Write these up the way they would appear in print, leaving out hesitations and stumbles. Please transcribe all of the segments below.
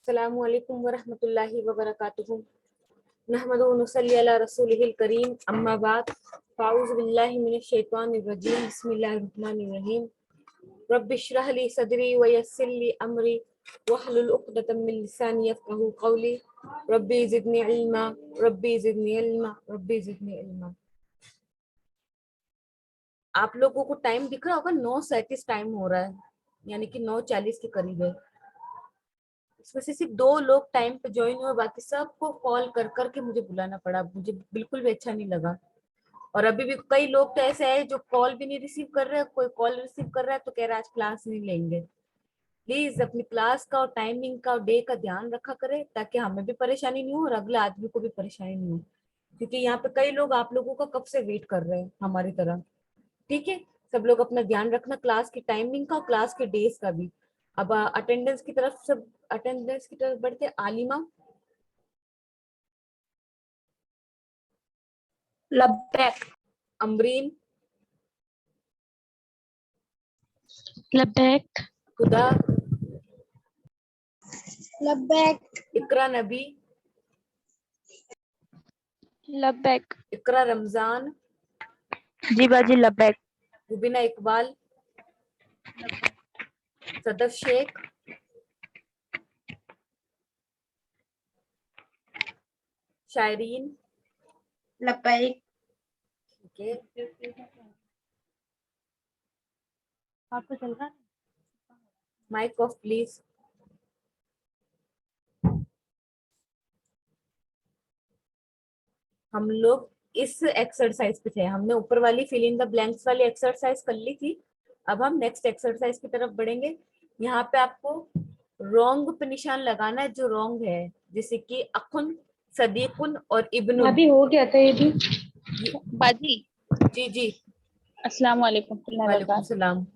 अस्सलामु अलैकुम वरहमतुल्लाहि वबरकातुहू। नहमदु व नुसल्ली अला रसूलिहिल करीम, अम्मा बाद, फ़ाऊज़ु बिल्लाहि मिनश शैतानिर रजीम, बिस्मिल्लाहिर रहमानिर रहीम। रब्बि इश्रह ली सदरी व यस्सिर ली अमरी वहलुल उक़दतम मिन लिसानी यफ़क़हू क़ौली। रब्बी ज़िदनी इल्मा, रब्बी ज़िदनी इल्मा, रब्बी ज़िदनी इल्मा। आप लोगों को टाइम दिख रहा होगा, 9:37 टाइम हो रहा है, यानी कि 9:40 के करीब है। इसमें से सिर्फ 2 लोग टाइम पे ज्वाइन हुए, बाकी सबको कॉल कर करके मुझे बुलाना पड़ा। मुझे बिल्कुल भी अच्छा नहीं लगा। और अभी भी कई लोग तो ऐसे हैं जो कॉल भी नहीं रिसीव कर रहे हैं। कोई कॉल रिसीव कर रहा है तो कह रहा है आज क्लास नहीं लेंगे। प्लीज अपनी क्लास का और टाइमिंग का और डे का ध्यान रखा करें, ताकि हमें भी परेशानी नहीं हो और अगले आदमी को भी परेशानी नहीं हो। क्योंकि यहाँ पे कई लोग आप लोगों का कब से वेट कर रहे हैं हमारी तरह। ठीक है, सब लोग अपना ध्यान रखना, क्लास की टाइमिंग का और क्लास के डेज का भी। अब अटेंडेंस की तरफ बढ़ते। आलिमा, लब्बैक अमरीन, लब्बैक खुदा, लब्बैक इकरा नबी, लब्बैक इकरा रमजान, जी बाजी लब्बैक रुबीना इकबाल, सदफ शेख, शायरीन। लब्बैक। ठीक है, आपको चल रहा है? Mic off please. हम लोग इस एक्सरसाइज पे थे, हमने ऊपर वाली फिल इन द ब्लैंक्स वाली एक्सरसाइज कर ली थी। अब हम नेक्स्ट एक्सरसाइज की तरफ बढ़ेंगे। यहाँ पे आपको रॉन्ग पे निशान लगाना है जो रॉन्ग है, जैसे कि अखुन, सदीकुन और इब्नुन। अभी हो गया था ये भी ये- बाजी। जी जी। अस्सलाम वालेकुम वालेकुम वबरकातुहू। सलाम।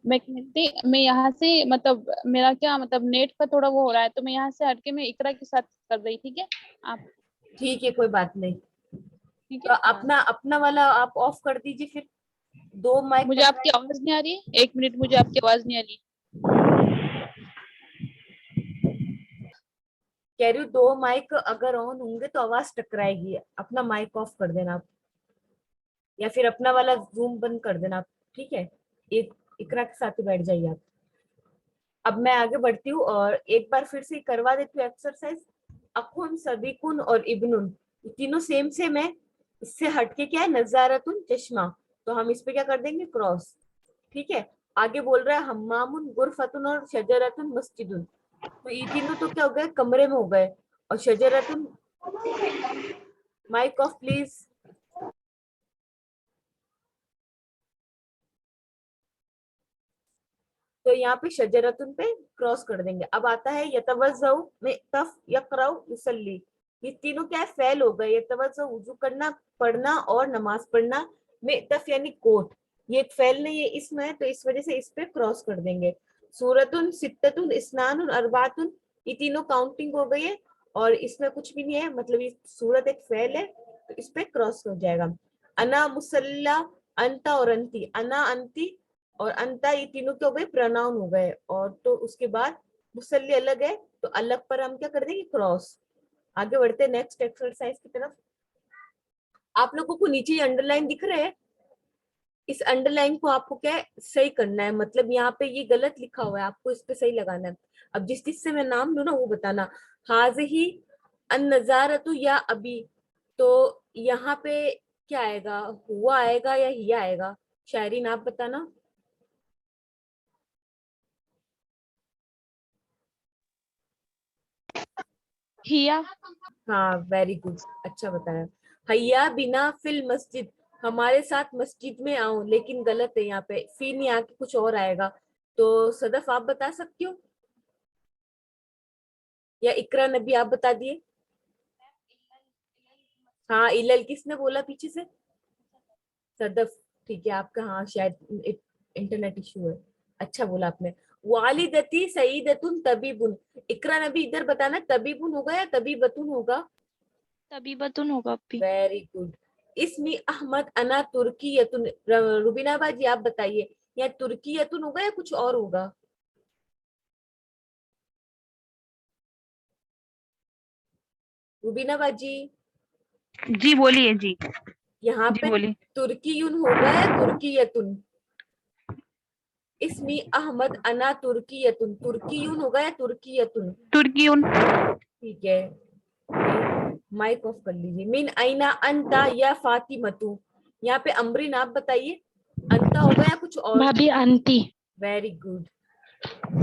मैं यहाँ से मतलब मेरा क्या मतलब नेट का थोड़ा वो हो रहा है, तो मैं यहाँ से हटके मैं इकरा के साथ कर रही। ठीक है आप? ठीक है, कोई बात नहीं। ठीक तो है हाँ। अपना अपना वाला आप ऑफ कर दीजिए फिर। 2 माइक मुझे बन रहा आपकी है। आवाज नहीं आ रही है, 1 मिनट, मुझे आपकी आवाज नहीं आ रही। कह रही हूँ 2 माइक अगर ऑन होंगे तो आवाज टकराएगी। अपना माइक ऑफ कर देना आप, या फिर अपना वाला जूम बंद कर देना आप। ठीक है, एक इकरा के साथ ही बैठ जाइए आप। अब मैं आगे बढ़ती हूँ और एक बार फिर से करवा देती हूँ एक्सरसाइज। अखुन, सदीकुन और इब्नुन, ये तीनों सेम सेम है। इससे हटके क्या है, नजारतुन, चश्मा। तो हम इस पे क्या कर देंगे, क्रॉस। ठीक है, आगे बोल रहा है हम्मामुन, गुरफतुन और शजरतुन मस्जिदुन। तो ये तीनों तो क्या हो गए, कमरे में हो गए। और शजरतुन, माइक ऑफ प्लीज। तो यहाँ पे शजरतुन पे क्रॉस कर देंगे। अब आता है यतवज्जउ में तफ, यकराउ, युसल्ली। ये तीनों क्या है, फेल हो गए। यतवज्जउ वुजू करना, पढ़ना और नमाज पढ़ना। में तफ यानी कोट, ये एक फेल नहीं है इसमें, तो इस वजह से इस पे क्रॉस कर देंगे। सूरतुन, सित्ततुन, इस्नानुन, अरबातुन, ये तीनों काउंटिंग हो गई है और इसमें कुछ भी नहीं है, मतलब ये सूरत एक फेल है, तो इस पे क्रॉस हो जाएगा। अना, मुसल्ला, अंता और अंती। अना, अंती और अंता, ये तीनों क्या हो गए, प्रोनाउन हो गए। और तो उसके बाद मुसल्ली अलग है, तो अलग पर हम क्या कर देंगे, क्रॉस। आगे बढ़ते हैं नेक्स्ट एक्सरसाइज की तरफ। आप लोगों को नीचे अंडरलाइन दिख रहे हैं, इस अंडरलाइन को आपको क्या है, सही करना है। मतलब यहाँ पे ये गलत लिखा हुआ है, आपको इस पे सही लगाना है। अब जिस जिससे मैं नाम लू ना वो बताना। हाजही अन नजारतु या अभी, तो यहाँ पे क्या आएगा, हुआ आएगा या ही आएगा? शायरीन आप बताना। हिया। हाँ, वेरी गुड, अच्छा बताया। हैया बिना फिल मस्जिद, हमारे साथ मस्जिद में आओ, लेकिन गलत है, यहाँ पे फी नहीं आके कुछ और आएगा। तो सदफ आप बता सकती हो, या इकरा नबी आप बता दिए। हाँ, इलल किसने बोला पीछे से? सदफ। ठीक है आपका, हाँ शायद इंटरनेट इशू है। अच्छा बोला आपने। वालिदती सईदतुन तबीबुन, इकरा नबी इधर बताना, तबीबुन होगा या तबीबतुन होगा? तभी बतून होगा अभी। Very good. इसमी अहमद अना तुर्कीयतुन, रुबीना बाजी आप बताइए, या तुर्कीयतुन होगा या कुछ और होगा? रुबीना बाजी, जी बोलिए जी। यहाँ जी पे बोलिए। तुर्कीयुन होगा या तुर्कीयतुन? इसमी अहमद अना तुर्कीयतुन, तुर्कीयुन होगा या तुर्कीयतुन? तुर्की उन। ठीक है, माइक ऑफ कर लीजिए। मिन आइना अंता या फातिमतु, यहाँ पे अमरीन आप बताइए, अंता होगा या कुछ और? भाभी आंटी। Very good.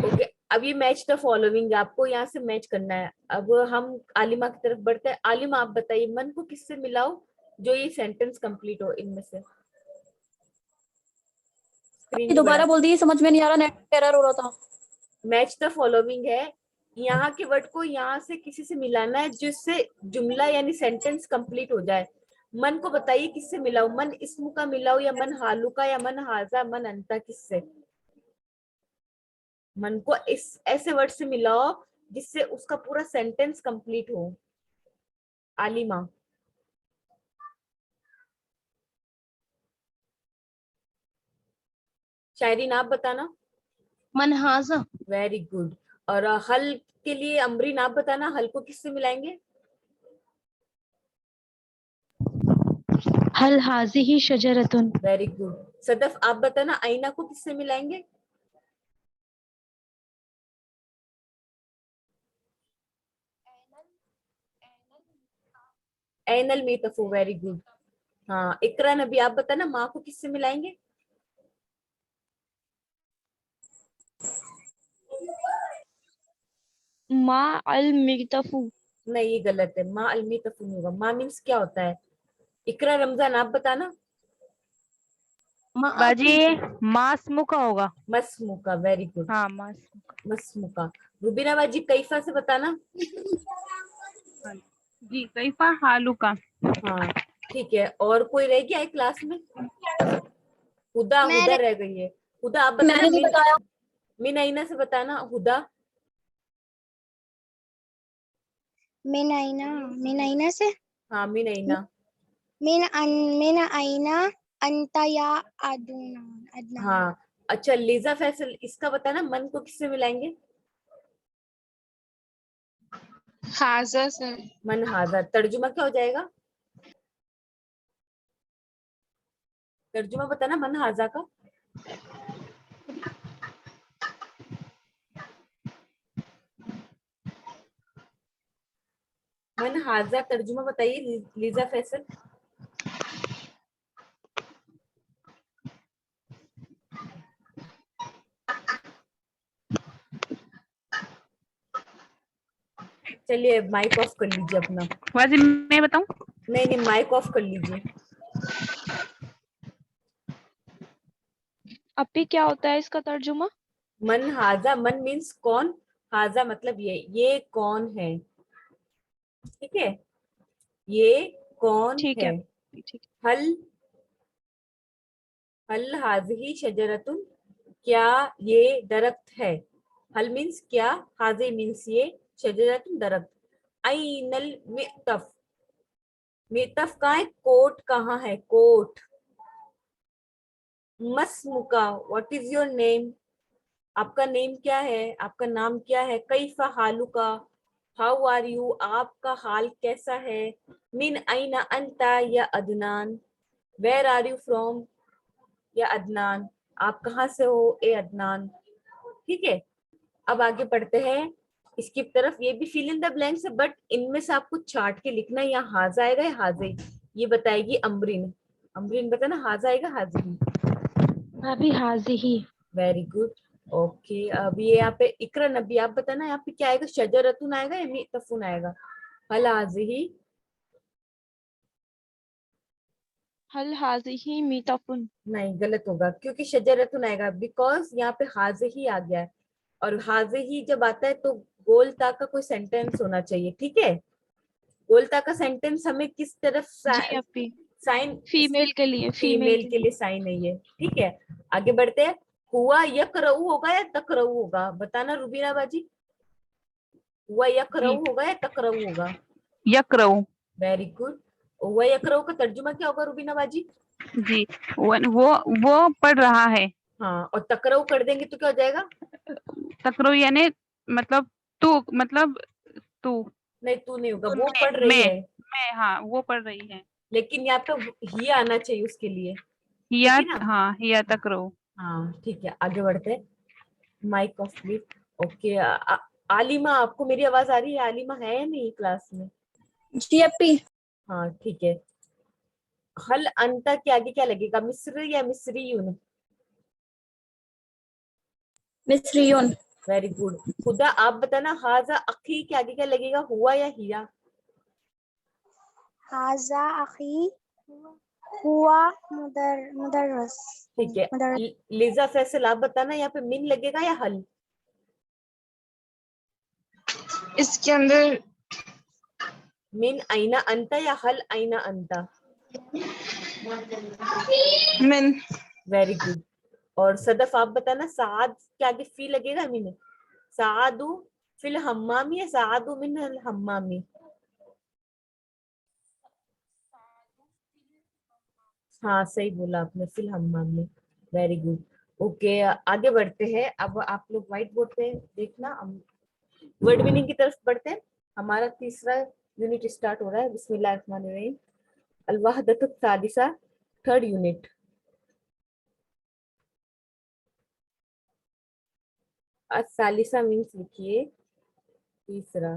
ओके, अब ये मैच द फॉलोइंग आपको यहाँ से मैच करना है। अब हम आलिमा की तरफ बढ़ते हैं। आलिमा आप बताइए, मन को किससे मिलाओ जो ये सेंटेंस कंप्लीट हो इनमें से। स्क्रीन दोबारा बोल दिए, समझ में नहीं आ रहा, नेट एरर हो रहा था। मैच द फॉलोइंग है, यहाँ के वर्ड को यहाँ से किसी से मिलाना है जिससे जुमला यानी सेंटेंस कंप्लीट हो जाए। मन को बताइए किससे मिलाओ, मन इस्मु का मिलाओ या मन हालू का या मन हाजा मन अंता, किससे? मन को इस ऐसे वर्ड से मिलाओ जिससे उसका पूरा सेंटेंस कंप्लीट हो। आलिमा, शायरीन आप बताना। मनहाजा। Very good. और हल के लिए अमरीन आप बताना, हल को किससे मिलाएंगे? हल हाजिही शजरतुन। Very good. सदफ आप बताना, आईना को किससे मिलाएंगे? ऐनल मीतफू, वेरी गुड। हाँ, इकरा नबी आप बताना, माँ को किससे मिलाएंगे? मा अल मिगतफू। नहीं, ये गलत है, माँ अलमी तफू नहीं होगा। माँ मीन्स क्या होता है? इकरा रमजान आप बताना। बाजी मास्मु का होगा। मस्मू का, वेरी गुड। हाँ मास्मु का। मस्मू का। रुबीना बाजी कैफा से बताना। हाँ जी, कैफा हालू का। हाँ ठीक है, और कोई रह गया है क्लास में? हुदा, हुदा रह गई है। हुदा आप बताना। मैंने नहीं बताया। मिन आइना से बताना, हुदा। मिन आइना से। हाँ, मिन आइना। मिन आइना अंता या अदनान। हाँ अच्छा, लीजा फैसल इसका बताना, मन को किससे मिलाएंगे? हाजा से। मन हाजा, तर्जुमा क्या हो जाएगा? तर्जुमा बताना मन हाजा का। मन हाजा तर्जुमा बताइए लीजा फैसल। चलिए माइक ऑफ कर लीजिए अपना। बाजी मैं बताऊं? नहीं नहीं, माइक ऑफ कर लीजिए। अपी क्या होता है इसका तर्जुमा? मन हाजा, मन मीन्स कौन, हाजा मतलब ये कौन है, ठीक है, ये कौन ठीक है। है ठीक है। हल, हल हाजही शजरतुन, क्या ये दरख्त है। हल मीन्स क्या, हाजी मीन्स ये, शजरतुन दरख्त। आइनल मितफ, मितफ कहाँ है, कोट कहाँ है, कोट। मस्मुका, व्हाट इज योर नेम, आपका नेम क्या है, आपका नाम क्या है। कैफा हालुका, हाउ आर यू, आपका हाल कैसा है। मिन आइना अंता या Adnan, where are you from या अदनान, आप कहाँ से हो ए अदनान। ठीक है, अब आगे पढ़ते हैं इसकी तरफ। ये भी फिल इन द ब्लैंक्स है, बट इनमें से आपको चार्ट के लिखना है। यहाँ हाजा आएगा या हाजे, ये बताएगी अमरीन। अमरीन बताना, हाजा आएगा हाजी। भाभी हाजिही। Very good. ओके, अब ये यहाँ पे इकरा नबी आप बताना, यहाँ पे क्या आएगा, शजरतुन आएगा या मितफुन आएगा। हल हाजिही, हल हाजिही मीतफुन। नहीं गलत होगा क्योंकि शजरतुन आएगा, बिकॉज यहाँ पे हाजे ही आ गया है। और हाजे ही जब आता है तो गोलता का कोई सेंटेंस होना चाहिए, ठीक है। गोलता का सेंटेंस हमें किस तरफ जी अपी। साइन, फीमेल के लिए, फीमेल के लिए साइन है ये, ठीक है। आगे बढ़ते हैं। हुआ यकरऊ होगा या तकरऊ होगा, बताना रुबीना बाजी। हुआ यकरऊ जी होगा या तकरऊ होगा। यकरऊ। Very good. हुआ यकरऊ का तर्जुमा क्या होगा रुबीना बाजी? जी वो पढ़ रहा है। हाँ, और तकरऊ कर देंगे तो क्या हो जाएगा? तकरो यानी मतलब तू, मतलब तू। नहीं तू नहीं होगा, वो मैं पढ़ रही मैं है, मैं हाँ, वो पढ़ रही है। लेकिन यहाँ पे ही आना चाहिए उसके लिए, ठीक हिया, है ना। हाँ, हिया तक रहो। हाँ ठीक है, आगे बढ़ते हैं। Mic off please. Okay, Alima, आपको मेरी आवाज आ रही है? आलिमा है या नहीं क्लास में? जी अपी। हाँ ठीक है। हल अंता के आगे क्या लगेगा, मिस्र या मिस्रीयुन? मिस्रियोन। Very good. खुदा आप बताना, हाजा अखी के आगे क्या लगेगा, हुआ या हिया? हाजा अखी हुआ मुदर्रस। ठीक है। मुदर्रस। लिजा फैसल, आप बताना यहाँ पे मिन लगेगा या हल? इसके अंदर मिन आईना अंता या हल आईना अंता? मिन। Very good. और सदफ आप बताना, साद के आगे फी लगेगा मिन? सादु फिल हम्मामी या सादु मिन अल हम्मामी? हाँ सही बोला आपने, फिल हम्माम में। Very good. ओके, आगे बढ़ते हैं। अब आप लोग व्हाइट बोर्ड पे देखना, हम वर्ड मीनिंग की तरफ बढ़ते हैं। हमारा तीसरा यूनिट स्टार्ट हो रहा है। बिस्मिल्लाहिर्रहमानिर्रहीम। अल वहदतु Chalisa, third unit. Chalisa means लिखिए तीसरा।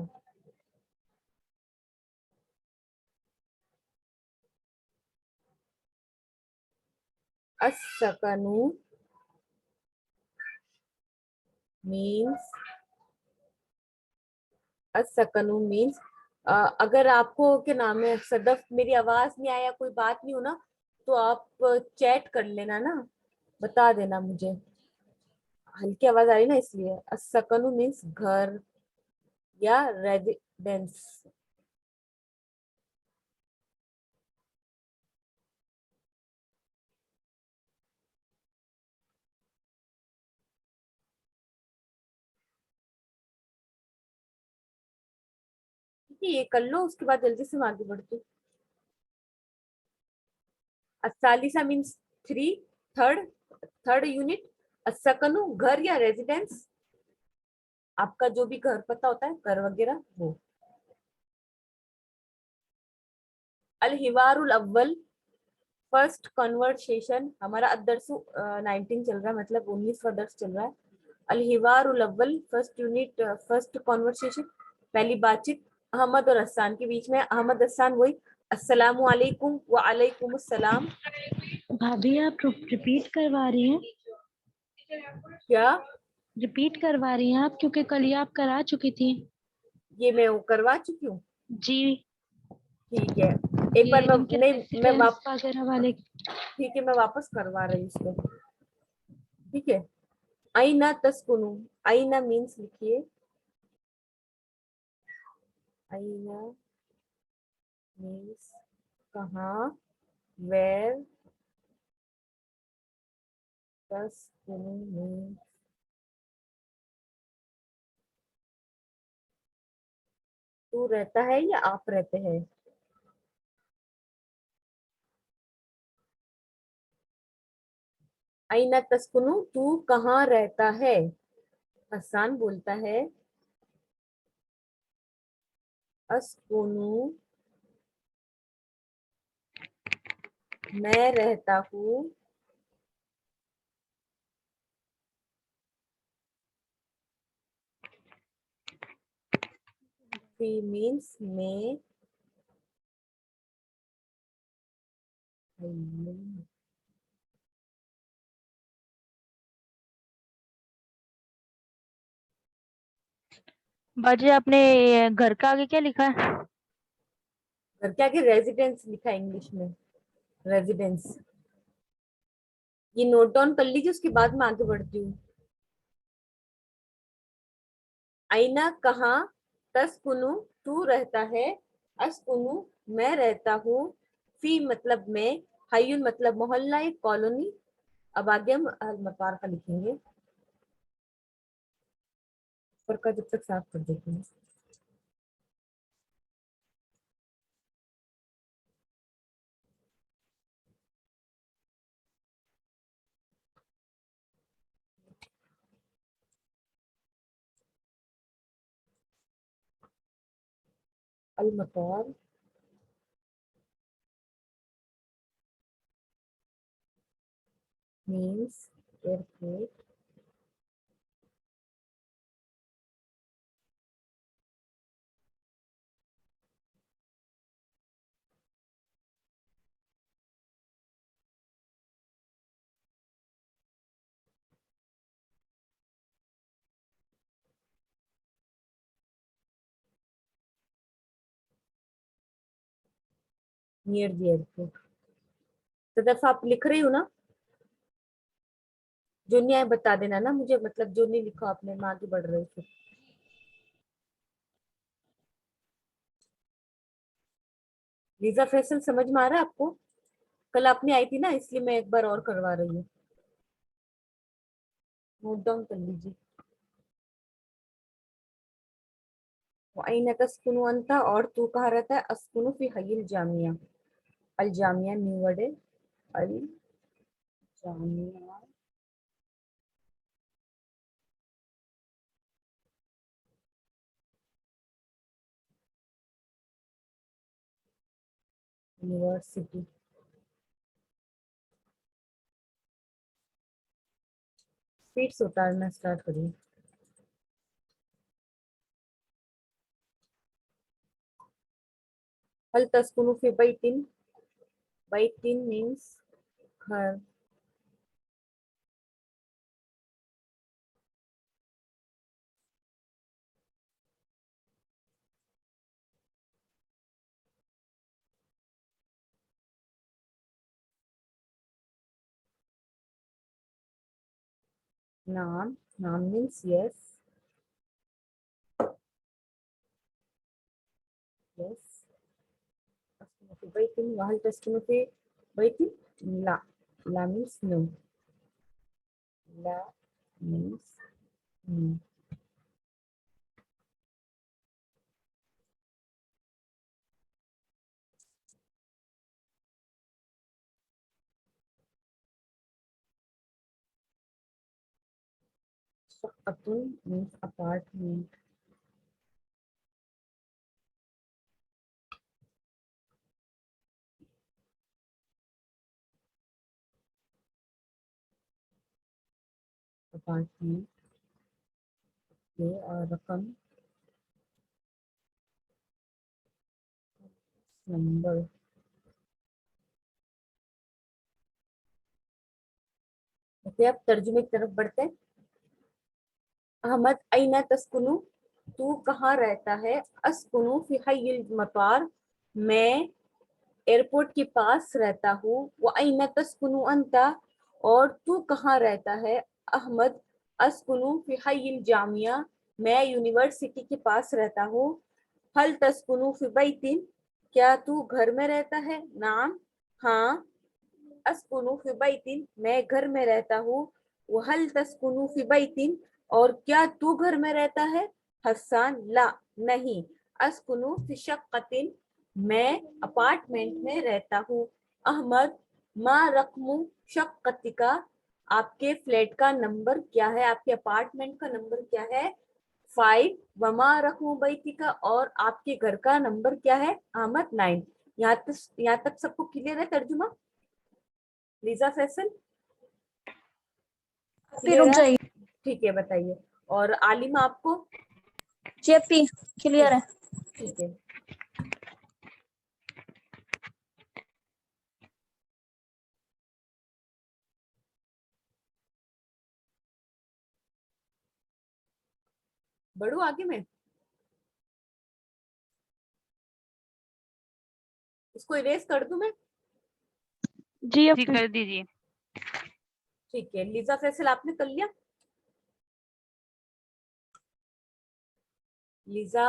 अस्सकनु मीन्स, असकनु मीन्स, अगर आपको क्या नाम है सदफ, मेरी आवाज नहीं आया, कोई बात नहीं हो ना, तो आप चैट कर लेना ना, बता देना मुझे। हल्की आवाज आ रही ना इसलिए। असकनु मीन्स घर या रेजिडेंस। ठीक है, ये कर लो, उसके बाद जल्दी से मैं आगे बढ़ती हूँ। असालिसा means three, third, third unit. असकनु घर या रेजिडेंस, आपका जो भी घर पता होता है, घर वगैरह, वो। अल हिवारुल अव्वल, फर्स्ट कन्वर्सेशन। हमारा अदरसु 19 चल रहा है, मतलब 19वां दर्स चल रहा है। अल हिवारुल अव्वल, फर्स्ट यूनिट, फर्स्ट कन्वर्सेशन, पहली बातचीत अहमद और हसन के बीच में। अहमद हसन वही, अस्सलामु अलैकुम व अलैकुम अस्सलाम। भाभी आप रिपीट करवा रही हैं? क्या? रिपीट करवा रही हैं आप, क्योंकि कल ये आप करा चुकी थी। ये मैं वो करवा चुकी हूँ। जी। ठीक है, एक ये बार मैं, इनके नहीं मैं रेसिडेंस वगैरह वाले। ठीक है, मैं वापस करवा रही हूँ इसको। ठीक है। आईना तस्कुनु, आईना मीन्स लिखिए, आईना मीन्स कहाँ, वेयर, तस्कुनु मीन्स तू रहता है या आप रहते हैं। आईना तस्कुनु, तू कहाँ रहता है। हसन बोलता है, अस्कुनु मैं रहता हूँ, फी मीन्स में, बाजी आपने घर का आगे क्या लिखा है? घर के आगे रेजिडेंस लिखा है इंग्लिश में, रेजिडेंस। ये नोट डाउन कर लीजिए, उसके बाद मैं आगे बढ़ती हूँ। आईना कहाँ, तस्कुनु तू रहता है, अस्कुनु मैं रहता हूँ, फी मतलब में, हयुन मतलब मोहल्ला, एक कॉलोनी। अब आगे हम मतार का लिखेंगे, ऊपर का जब तक साफ कर देते हैं। अल मतार means airport. Near the airport. तो दफा आप लिख रही हो ना, जो नहीं आए बता देना ना मुझे, मतलब जो नहीं लिखा आपने, मैं आगे बढ़ रही थी। लीजा फैसल समझ में आ रहा है आपको? कल आपने आई थी ना, इसलिए मैं एक बार और करवा रही हूँ, नोट डाउन कर लीजिए। वाइना तस्कुनु अंता, और तू कहाँ रहता है? अस्कुनु फी हयिल जामिया। अल जामिया न्यू वर्ड है, अल जामिया यूनिवर्सिटी। स्पीड से उतारना स्टार्ट करिए। हल तस्कुनु फी बैतिन, बैतिन मीन्स घर। नाम, नाम मीन्स यस, यस। तस्कुनु फी बैतिन, वहल तस्कुनु फी बैतिन, ला, ला मीन्स नो, ला मीन्स नो। शक्कतुन मीन्स अपार्टमेंट। अपार्टमेंट के, और रकम नंबर। ओके, अब तर्जुमे की तरफ बढ़ते हैं। अहमद अइना तस्कुनु, तू कहाँ रहता है? अस्कुनु फी हय्यिल मतार, मैं एयरपोर्ट के पास रहता हूँ। व अइना तस्कुनु अंता, और तू कहाँ रहता है? अहमद अस्कुनु फी हय्यिल जामिया, मैं यूनिवर्सिटी के पास रहता हूँ। हल तस्कुनु फी बैतिन, क्या तू घर में रहता है? नाम, हाँ। अस्कुनु फी बैतिन, मैं घर में रहता हूँ। वहल तस्कुनु फी बैतिन, और क्या तू घर में रहता है? हसन, ला, नहीं। अस्कुनु फी शक्कतिन, मैं अपार्टमेंट में रहता हूँ। अहमद मा रकमु शक्कतिका, आपके फ्लैट का नंबर क्या है? आपके अपार्टमेंट का नंबर क्या है? 5। वमा रकमु बैतिका, और आपके घर का नंबर क्या है? अहमद 9। यहाँ तक सबको क्लियर है तर्जुमा? लीजा फैसल फिर रुक क्लियर है? जाइए। ठीक है, बताइए। और आलिमा आपको? जेपी क्लियर है। ठीक है। बढ़ू आगे में? इसको इरेज कर दूं मैं? जी कर दीजिए। ठीक है, लीजा फैसल आपने कर लिया? लीजा,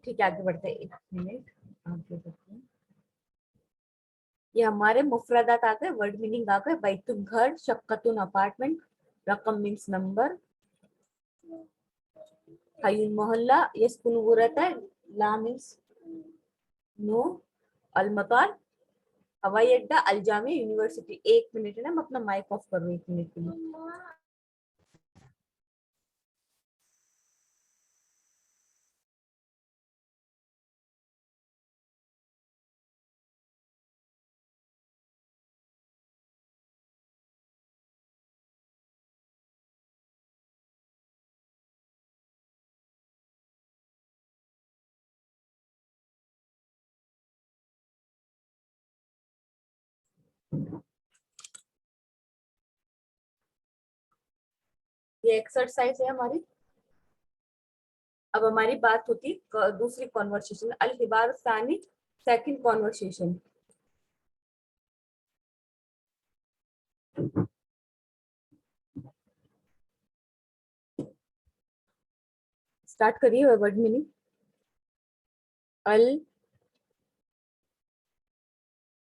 ठीक है, आगे बढ़ते हैं। 1 मिनट आगे बढ़ते हैं। ये हमारे मुफरदात आ गए, वर्ड मीनिंग आ गए। बैतुन घर, शक्कतुन अपार्टमेंट, रकम मीन्स नंबर, हयुन मोहल्ला, यस्कुन वो रहता है, ला मीन्स नो, अल मतार हवाई अड्डा, अलजामिया यूनिवर्सिटी। 1 मिनट है ना, मैं अपना माइक ऑफ कर रही हूँ 1 मिनट के लिए। ये एक्सरसाइज है हमारी। अब हमारी बात होती दूसरी कॉन्वर्सेशन, अल हिबार सानी, सेकंड कॉन्वर्सेशन। स्टार्ट करिए वर्ड मीनिंग। अल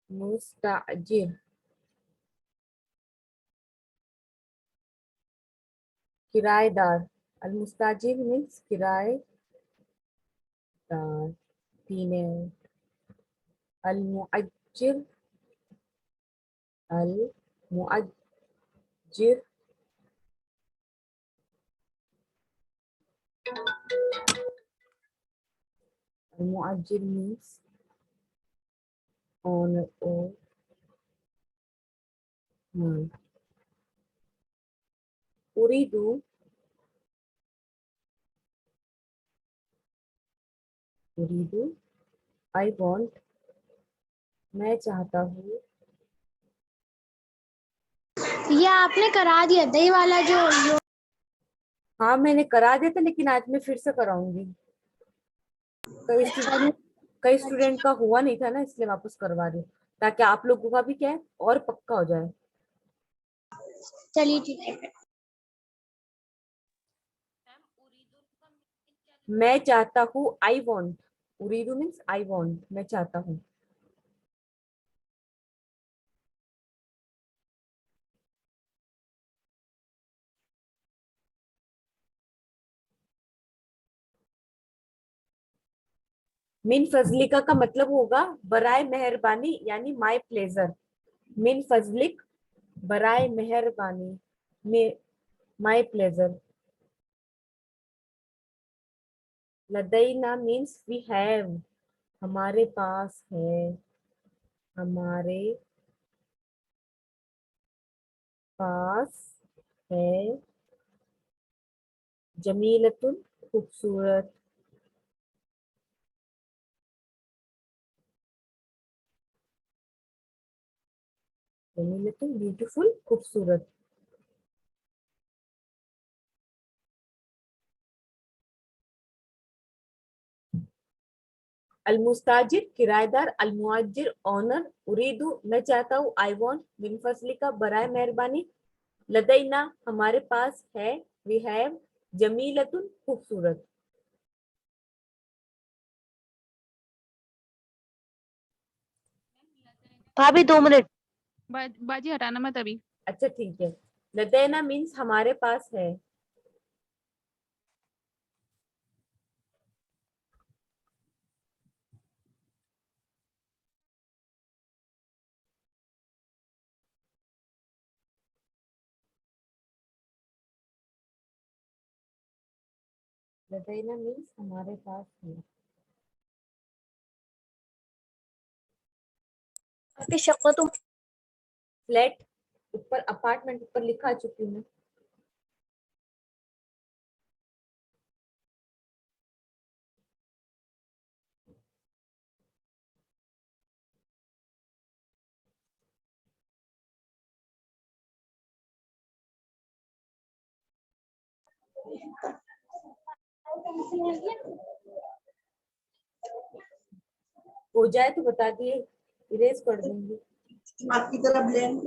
मुस्ताजिर, किराएदार। अल मुस्ताजिर मीन्स किराएदार, टीनेज। अल मुअज्जिर, अल मुअज्जिर अल मुअज्जिर मीन्स owner or man. उरीदू, उरीदू, आई वॉन्ट, मैं चाहता हूँ। ये आपने करा दिया था ये वाला जो हाँ मैंने करा दिया था, लेकिन आज मैं फिर से कराऊंगी। कई स्टूडेंट का हुआ नहीं था ना, इसलिए वापस करवा रही हूँ, ताकि आप लोगों का भी क्या है और पक्का हो जाए। चलिए ठीक है फिर। मैं चाहता हूँ, आई वॉन्ट। उरीदू मीन्स आई वॉन्ट, मैं चाहता हूँ। मिन फजलिका का मतलब होगा बराए मेहरबानी, यानी माय प्लेजर। मिन फजलिक, बराए मेहरबानी, में माय प्लेजर। लदैना मीन्स वी हैव, हमारे पास है, हमारे पास है। जमीलतुन, खूबसूरत। जमीलतुन ब्यूटीफुल, खूबसूरत। अल मुस्ताजिर किराएदार, अल मुअज्जिर ओनर, उरीदु मैं चाहता हूँ, आई वांट मिन फजलिका बराए मेहरबानी, लदैना हमारे पास है, वी हैव, जमीलतुन खूबसूरत। भाभी 2 मिनट। बाजी हटाना मत अभी। अच्छा ठीक है। लदैना मीन्स हमारे पास है। लदैना मीन्स हमारे पास है। आपकी शक्ल तो फ्लैट, ऊपर अपार्टमेंट ऊपर लिखा चुकी हूँ। हो जाए तो बता दिए, इरेज कर दूंगी। आपकी तरह ब्लेंड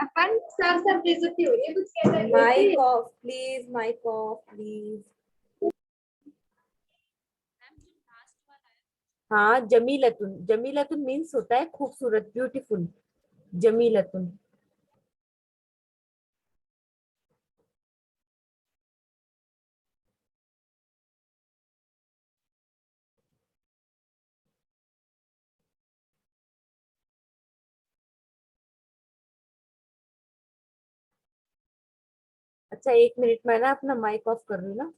अपन सर सर बेइज्जती हो रही है कुछ कहते हैं mic off please, mic off please. हाँ जमीलतुन, जमीलतुन मीन्स होता है खूबसूरत, ब्यूटीफुल। जमीलतुन। अच्छा 1 मिनट में ना अपना माइक ऑफ कर लूँ ना।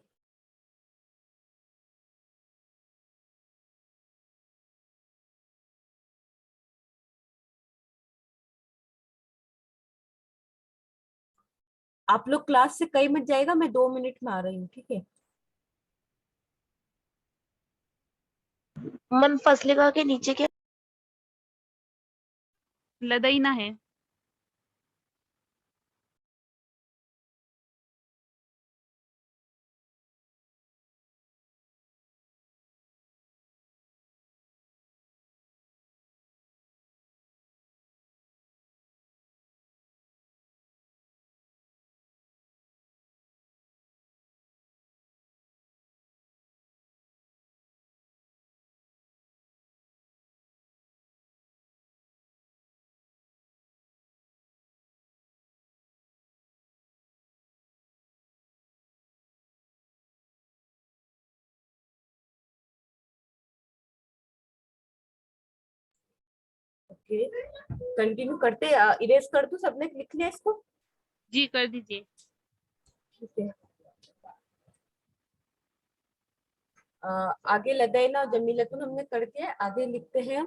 आप लोग क्लास से कहीं मत जाएगा, मैं 2 मिनट में आ रही हूँ, ठीक है। मन फसलिका के नीचे के लदईना है। ओके कंटिन्यू करते, इरेज कर दूं, सबने लिख लिया इसको? जी कर दीजिए। ठीक है। आगे लदैना और जमीलतुन हमने कर दिया, आगे लिखते हैं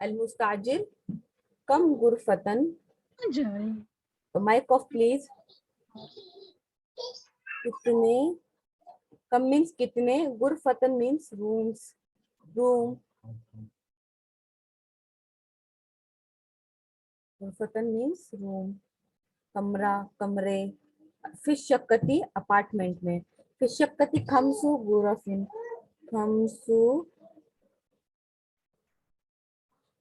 अल मुस्ताजिर कम गुरफतन, माइक ऑफ प्लीज। कितने, कम मीन्स कितने, गुरफतन मीन्स रूम्स, रूम, गुरफतन मीन्स रूम, कमरा, कमरे। फिर शक्कती अपार्टमेंट में, फिर शक्कती खमसु गुरफिन, खमसु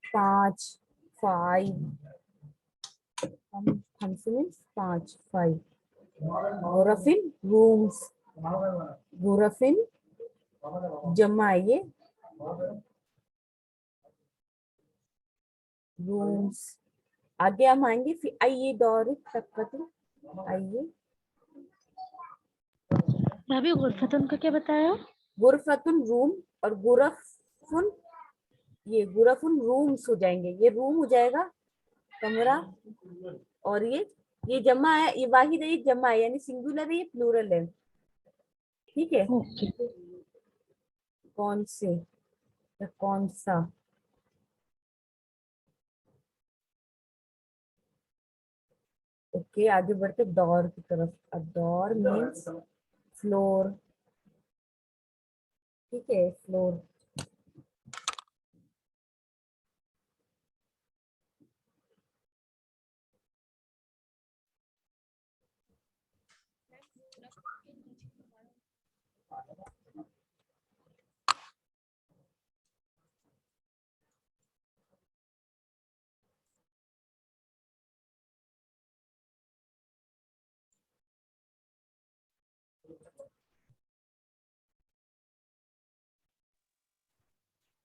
5, 5, खमसु मीन्स 5, 5, गुरफिन रूम्स, गुरफिन जमा ये रूम्स। आगे हम आएंगे फिर आइए दौर शक्कती, आइए भाभी गुरफतन का क्या बताया? गुरफतुन रूम और गुरफुन, ये गुरफुन रूम्स हो जाएंगे, ये रूम हो जाएगा कमरा, और ये जमा है, ये वाहिद है, ये जमा है, यानी सिंगुलर है, ये प्लूरल है, ठीक है। ओके। कौन से या कौन सा, ओके आगे बढ़ते दौर की तरफ। अब दौर मीन्स फ्लोर, ठीक है, फ्लोर।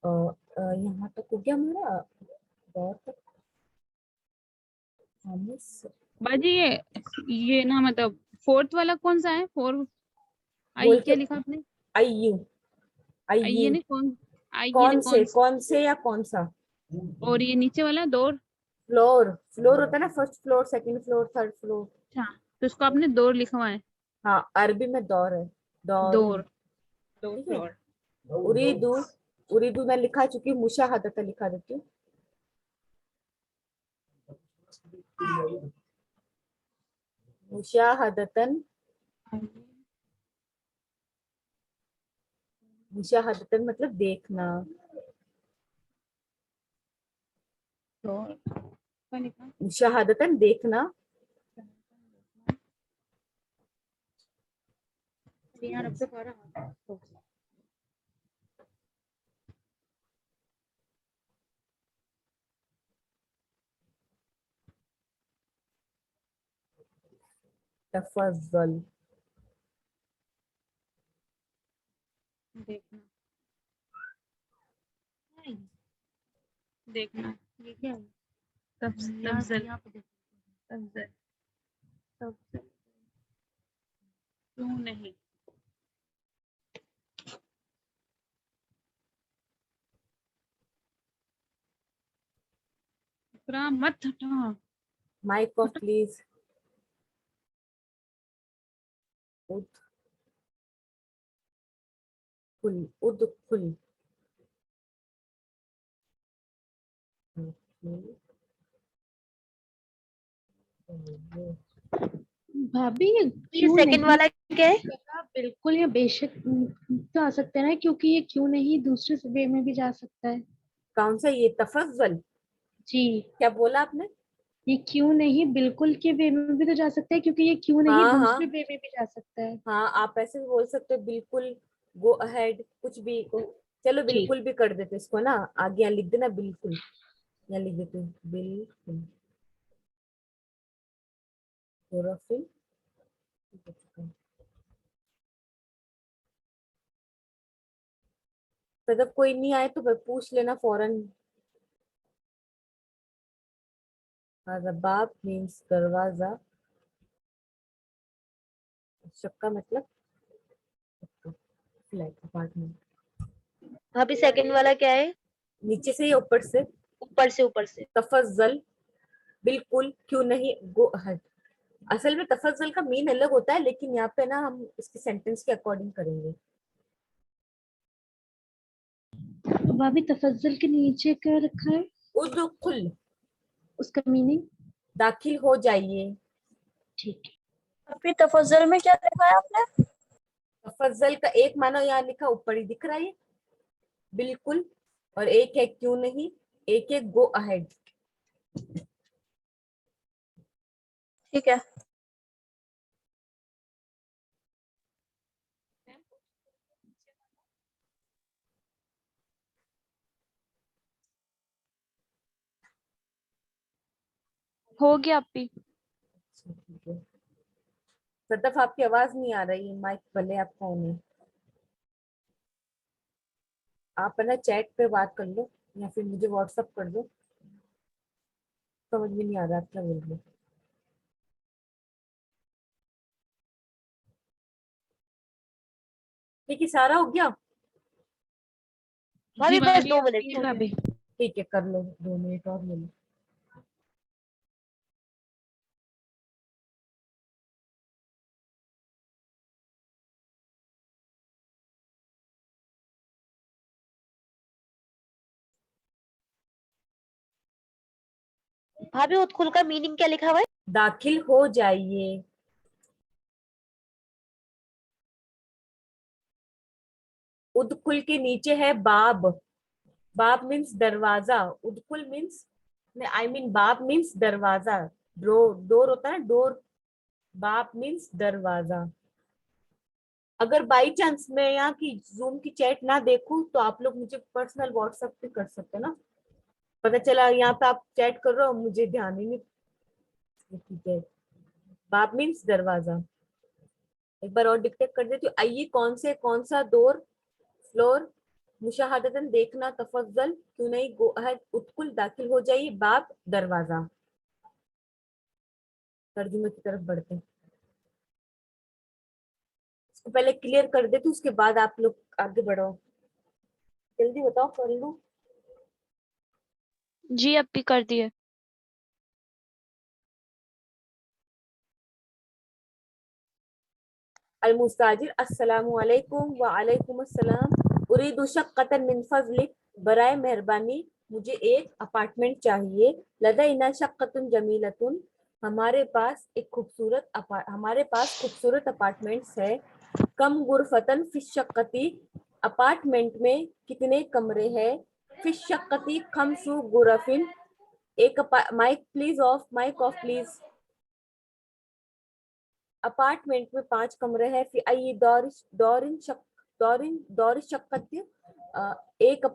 यहाँ तक हो गया हमारा दौर तक। बाजी ये ना मतलब फोर्थ वाला कौन सा है? फोर आई बोलते क्या लिखा आपने? आईयू, आई ये आईयू, ने कौन, आई ये ने कौन से या कौन सा। और ये नीचे वाला दौर। फ्लोर, फ्लोर होता है ना, first floor, second floor, third floor. अच्छा तो इसको आपने दौर लिखा हुआ है। हाँ अरबी में दौर है, दौरुन, दौर, दो ठीक है। फ्लोर। उरीदू, उरीदू मैं लिखा चुकी हूँ, मुशाहदत लिखा देती हूँ। मुशाहदतन, मुशाहदतन मतलब देखना, दौर क्या लिखा? मुशाहदतन देखना। यहाँ रख पा रहा। तफज्जल, देखना, देखना ये क्या है? तफज़ल, तफज़ल, तफज़ल क्यों नहीं? इकरा मत हटा, माइक ऑफ हटा। प्लीज। उदखुल उदखुल भाभी ये ये क्यों सेकंड नहीं वाला क्या है? जगह बिल्कुल या बेशक तो आ सकते हैं ना, क्योंकि ये क्यों नहीं दूसरे वे में भी जा सकता है। कौन सा ये तफज्जुल? जी, क्या बोला आपने? ये क्यों नहीं बिल्कुल के वे में भी तो जा सकता है, क्योंकि ये क्यों नहीं हाँ दूसरे हाँ वे में भी जा सकता है। हाँ, आप ऐसे भी बोल सकते हो, बिल्कुल, गो अहेड, कुछ भी। चलो ठीक। बिल्कुल भी कर देते इसको ना, आगे यहाँ लिख देना बिल्कुल, यहाँ लिख देते हैं, बिल्कुल क्लोरोफिल। तो जब कोई नहीं आए तो फिर पूछ लेना फौरन। बाब मीन्स दरवाजा, शक्का मतलब फ्लैट अपार्टमेंट। भाभी सेकंड वाला क्या है? नीचे से या ऊपर से? ऊपर से, ऊपर से। तफज्जल, बिल्कुल, क्यों नहीं, गो अहेड। असल में तफज्जुल का मीन अलग होता है, लेकिन यहाँ पे ना हम इसके सेंटेंस के अकॉर्डिंग करेंगे। तो भाभी तफज्जुल के नीचे क्या रखा है, उदखुल, उसका मीनिंग? दाखिल हो जाइए। ठीक है। अभी तफज्जुल में क्या लिखा है आपने? तफज्जल का एक मानो यहाँ लिखा, ऊपर ही दिख रहा है, बिल्कुल, और एक है क्यों नहीं, एक है गो अहेड। ठीक है। हो गया आपकी। ठीक है। सदफ, आपकी आवाज नहीं आ रही है, माइक भले आपका ऑन है। आप है ना चैट पे बात कर लो, या फिर मुझे व्हाट्सअप कर दो। समझ में नहीं आ रहा आप क्या बोल रहे हो। ठीक है, सारा हो गया। भाभी जी बस भाभी 2 मिनट। जी भाभी। ठीक है, कर लो, 2 मिनट और ले लो। भाभी उदखुल का मीनिंग क्या लिखा हुआ है? दाखिल हो जाइए। उदकुल के नीचे है बाब। बाब मीन्स दरवाजा, उदकुल मीन्स, आई मीन बाब मीन्स दरवाजा, डोर होता है ना, डोर। बाब मीन्स दरवाजा। अगर बाई चांस मैं यहाँ की जूम की चैट ना देखूं तो आप लोग मुझे पर्सनल व्हाट्सएप पे कर सकते हैं ना। पता चला यहाँ पे आप चैट कर रहे हो, मुझे ध्यान ही नहीं। ठीक है, बाब मीन्स दरवाजा। एक बार और डिक्टेट कर देती हूँ, आइए कौन सा दौर, फ्लोर, मुशाहदतन देखना, तफज्जल, क्यों नहीं, गो अहेड, उदकुल, दाखिल हो जाइए, बाब दरवाजा। तर्जुमे की तरफ बढ़ते हैं। इसको पहले क्लियर कर देती हूँ, उसके बाद आप लोग आगे बढ़ो। जल्दी बताओ, कर लूं? जी अभी कर दिए। अल मुस्ताजिर, अस्सलामु अलैकुम व अलैकुम अस्सलाम, उरीदु शक्कतन मिन फज़लिक, बराए मेहरबानी मुझे एक अपार्टमेंट चाहिए। लदैना शक्कतुन जमीलतुन, हमारे पास खूबसूरत अपार्टमेंट्स है। कम गुरफतन फिश शक्कती, अपार्टमेंट में कितने कमरे हैं। फिश शक्कती खमसु गुरफिन, माइक ऑफ प्लीज। अपार्टमेंट में 5 कमरे हैं। फिर आई दौरिन शक्कत, एक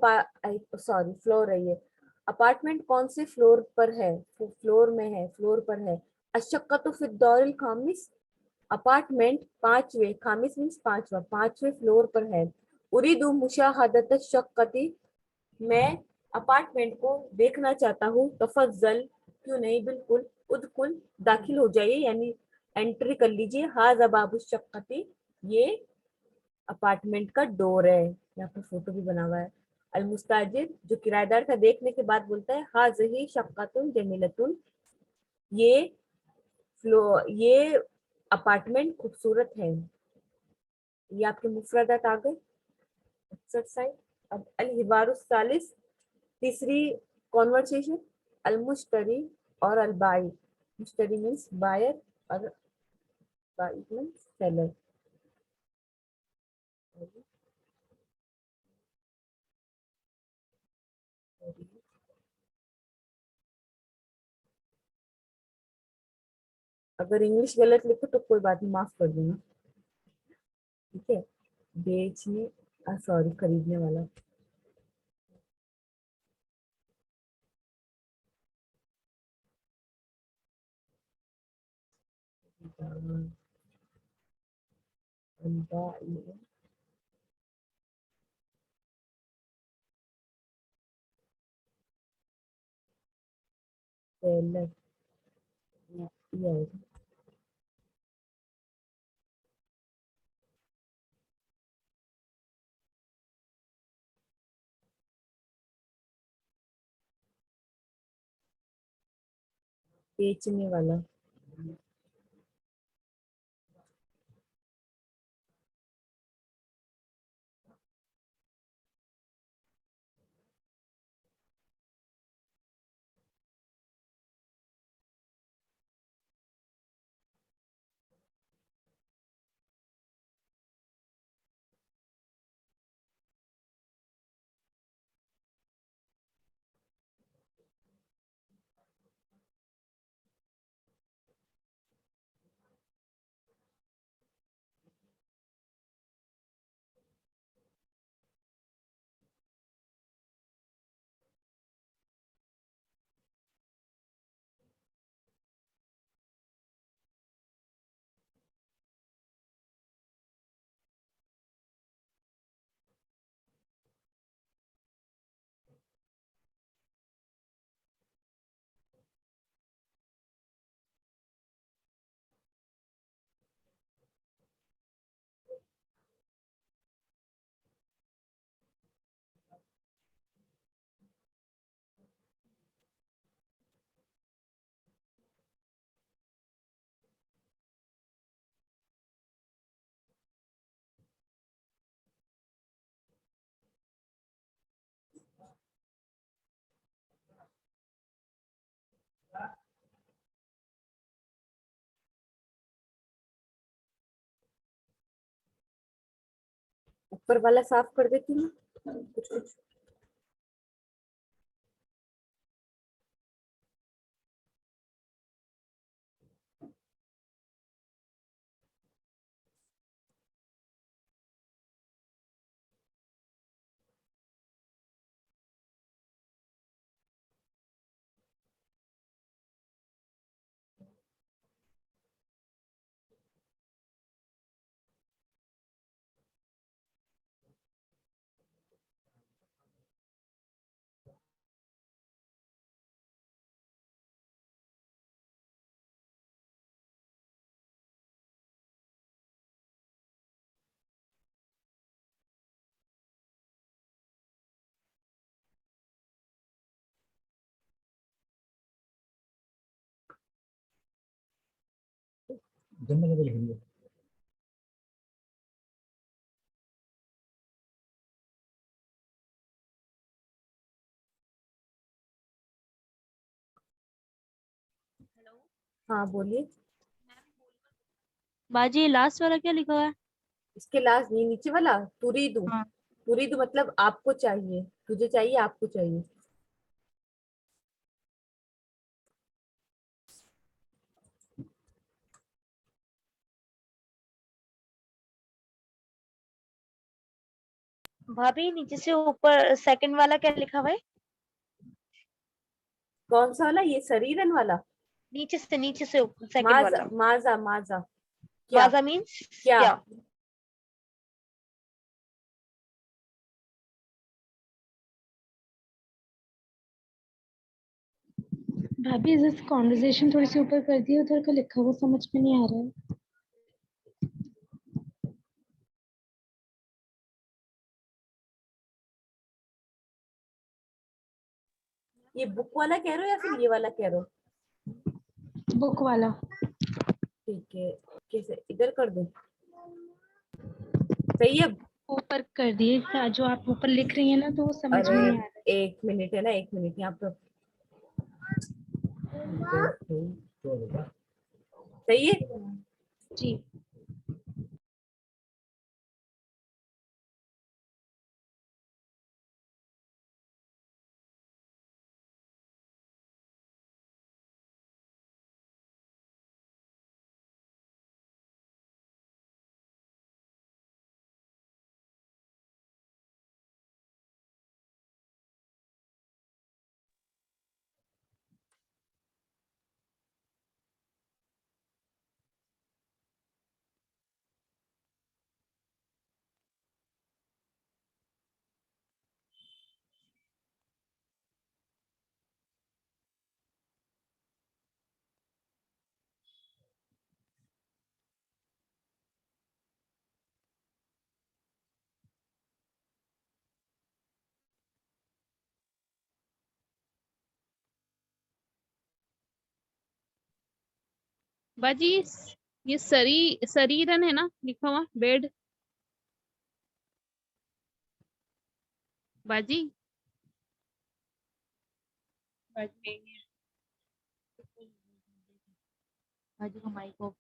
सॉरी फ्लोर है ये। अपार्टमेंट कौन से फ्लोर पर है? फ्लोर पर है। अशक्कत फिर दौरिल खामिस, अपार्टमेंट 5वें, खामिस मीन्स 5वां फ्लोर पर है। उरीदु मुशाहदत शक्कती, मैं अपार्टमेंट को देखना चाहता हूँ। तफज्जल, क्यों नहीं, बिल्कुल, उदकुल, दाखिल हो जाइए, यानी एंट्री कर लीजिए। हाज़ा बाबु शक्कती, ये अपार्टमेंट का डोर है। यहाँ पर फोटो भी बना हुआ है। अल मुस्ताजिर, जो किराएदार था, देखने के बाद बोलता है, हाज़िही शक्कतुन जमीलतुन, ये ये अपार्टमेंट खूबसूरत है। ये आपके मुफरदात आ गए एक्सरसाइज। अब अल हिबारुस सालिस, तीसरी कॉन्वर्सेशन, अल मुश्तरी और अल बाई। मुश्तरी मीन्स बायर और बाई मीन्स सेलर। अगर इंग्लिश गलत लिखो तो कोई बात नहीं, माफ कर देना, ठीक है। बेचने, सॉरी, खरीदने वाला। सेलर, ये आएगा। बेचने वाला। ऊपर वाला साफ कर देती हूँ कुछ कुछ। हाँ बोलिए। बाजी लास्ट वाला क्या लिखा हुआ है? इसके लास्ट, ये नीचे वाला तुरीदु। हाँ। तुरीदु मतलब आपको चाहिए, तुझे चाहिए, आपको चाहिए। भाभी नीचे से ऊपर सेकंड वाला क्या लिखा हुआ है? कौन सा वाला? ये शरीरन वाला। नीचे से सेकंड माजा वाला। माजा माजा। क्या? माजा मीन्स क्या? क्या? भाभी इस कॉन्वर्जेशन थोड़ी सी ऊपर कर दी, उधर का लिखा हुआ समझ में नहीं आ रहा है। ये बुक वाला कह रहे हो या फिर ये वाला कह रहे हो? बुक वाला। ठीक है, कैसे इधर कर दूं? सही है। ऊपर कर दिए, जो आप ऊपर लिख रही है ना तो वो समझ में नहीं आ रहा। अरे 1 मिनट है ना, 1 मिनट यहाँ पे। सही है। जी। बाजी ये शरीरन है ना लिखा हुआ बेड। बाजी बाजी बाजी का माइक ऑफ।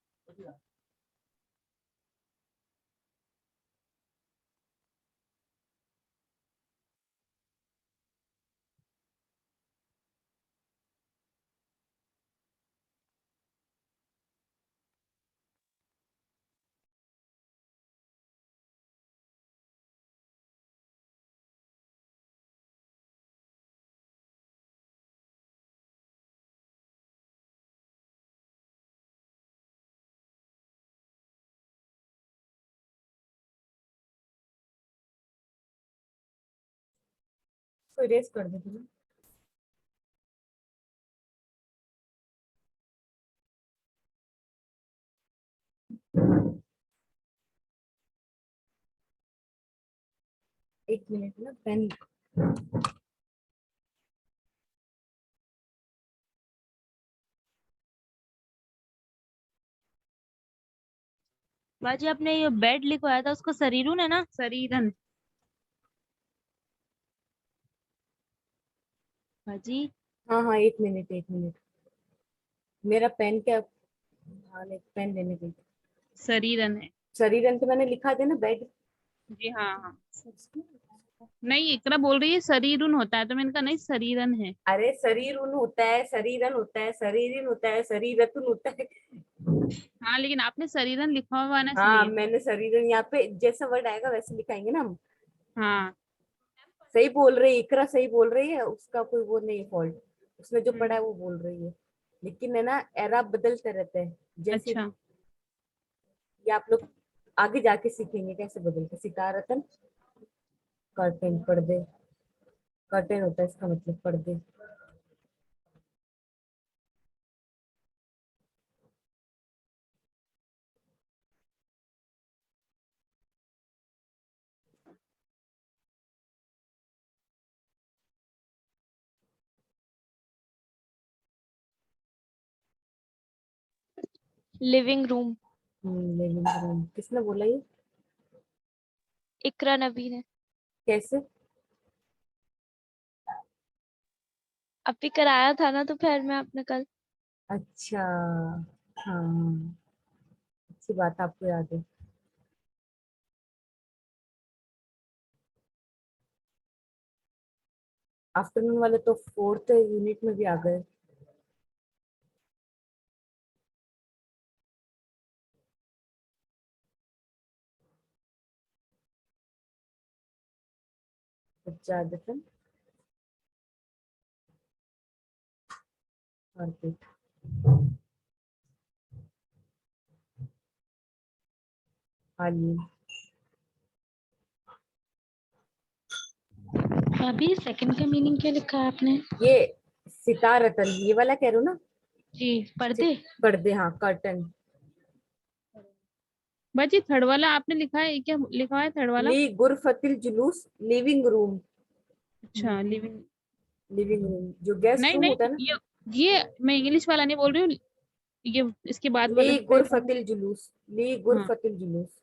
तो इरेज कर दे तुम। एक मिनट ना, पेन। बाजी आपने ये बेड लिखवाया था उसको शरीरुन है ना? शरीरन। बाजी हाँ हाँ, 1 मिनट 1 मिनट। मेरा पेन क्या, हाँ नहीं, पेन लेने गई। शरीरन है। शरीरन तो मैंने लिखा था ना, बेड। जी हाँ हाँ। नहीं इकरा बोल रही है शरीरुन होता है तो मैंने कहा नहीं शरीरन है। अरे शरीर उन होता है, शरीरन होता है, शरीरिन होता है, शरीरतुन होता है। हाँ लेकिन आपने शरीरन लिखा हुआ ना हाँ, इसलिए। मैंने शरीरन, यहाँ पे जैसा वर्ड आएगा वैसे लिखाएंगे ना हम। हाँ। सही बोल रही है इकरा, सही बोल रही है, उसका कोई वो नहीं है फॉल्ट। उसने जो पढ़ा है वो बोल रही है। लेकिन है ना, एराब बदलते रहते हैं जैसे। अच्छा। ये आप लोग आगे जाके सीखेंगे कैसे बदलते। सितारतन, कर्टेन, पर्दे। कर्टेन होता है इसका मतलब पर्दे। Living room. लिविंग रूम किसने बोला ये? इकरा नबी ने। कैसे? अभी कराया था ना दोपहर में आपने कल। अच्छा, हाँ, अच्छी बात आपको याद है। आफ्टरनून वाले तो 4th यूनिट में भी आ गए। सज्जादतन, कारपेट, हालिए। अभी सेकंड का मीनिंग क्या लिखा है आपने? ये सितारतन, ये वाला कह रहे हो ना? जी, पर्दे। पर्दे, हाँ, कर्टन। बाजी थर्ड वाला आपने लिखा है क्या लिखा है थर्ड वाला? ली गुरफतिल जुलूस, लिविंग रूम। अच्छा लिविंग। लिविंग रूम जो गेस्ट नहीं रूम होता नहीं है ना। ये मैं इंग्लिश वाला नहीं बोल रही हूँ। ये इसके बाद वाला ली जो पहले वाला। गुरफतिल जुलूस, ली हाँ। गुरफतिल जुलूस।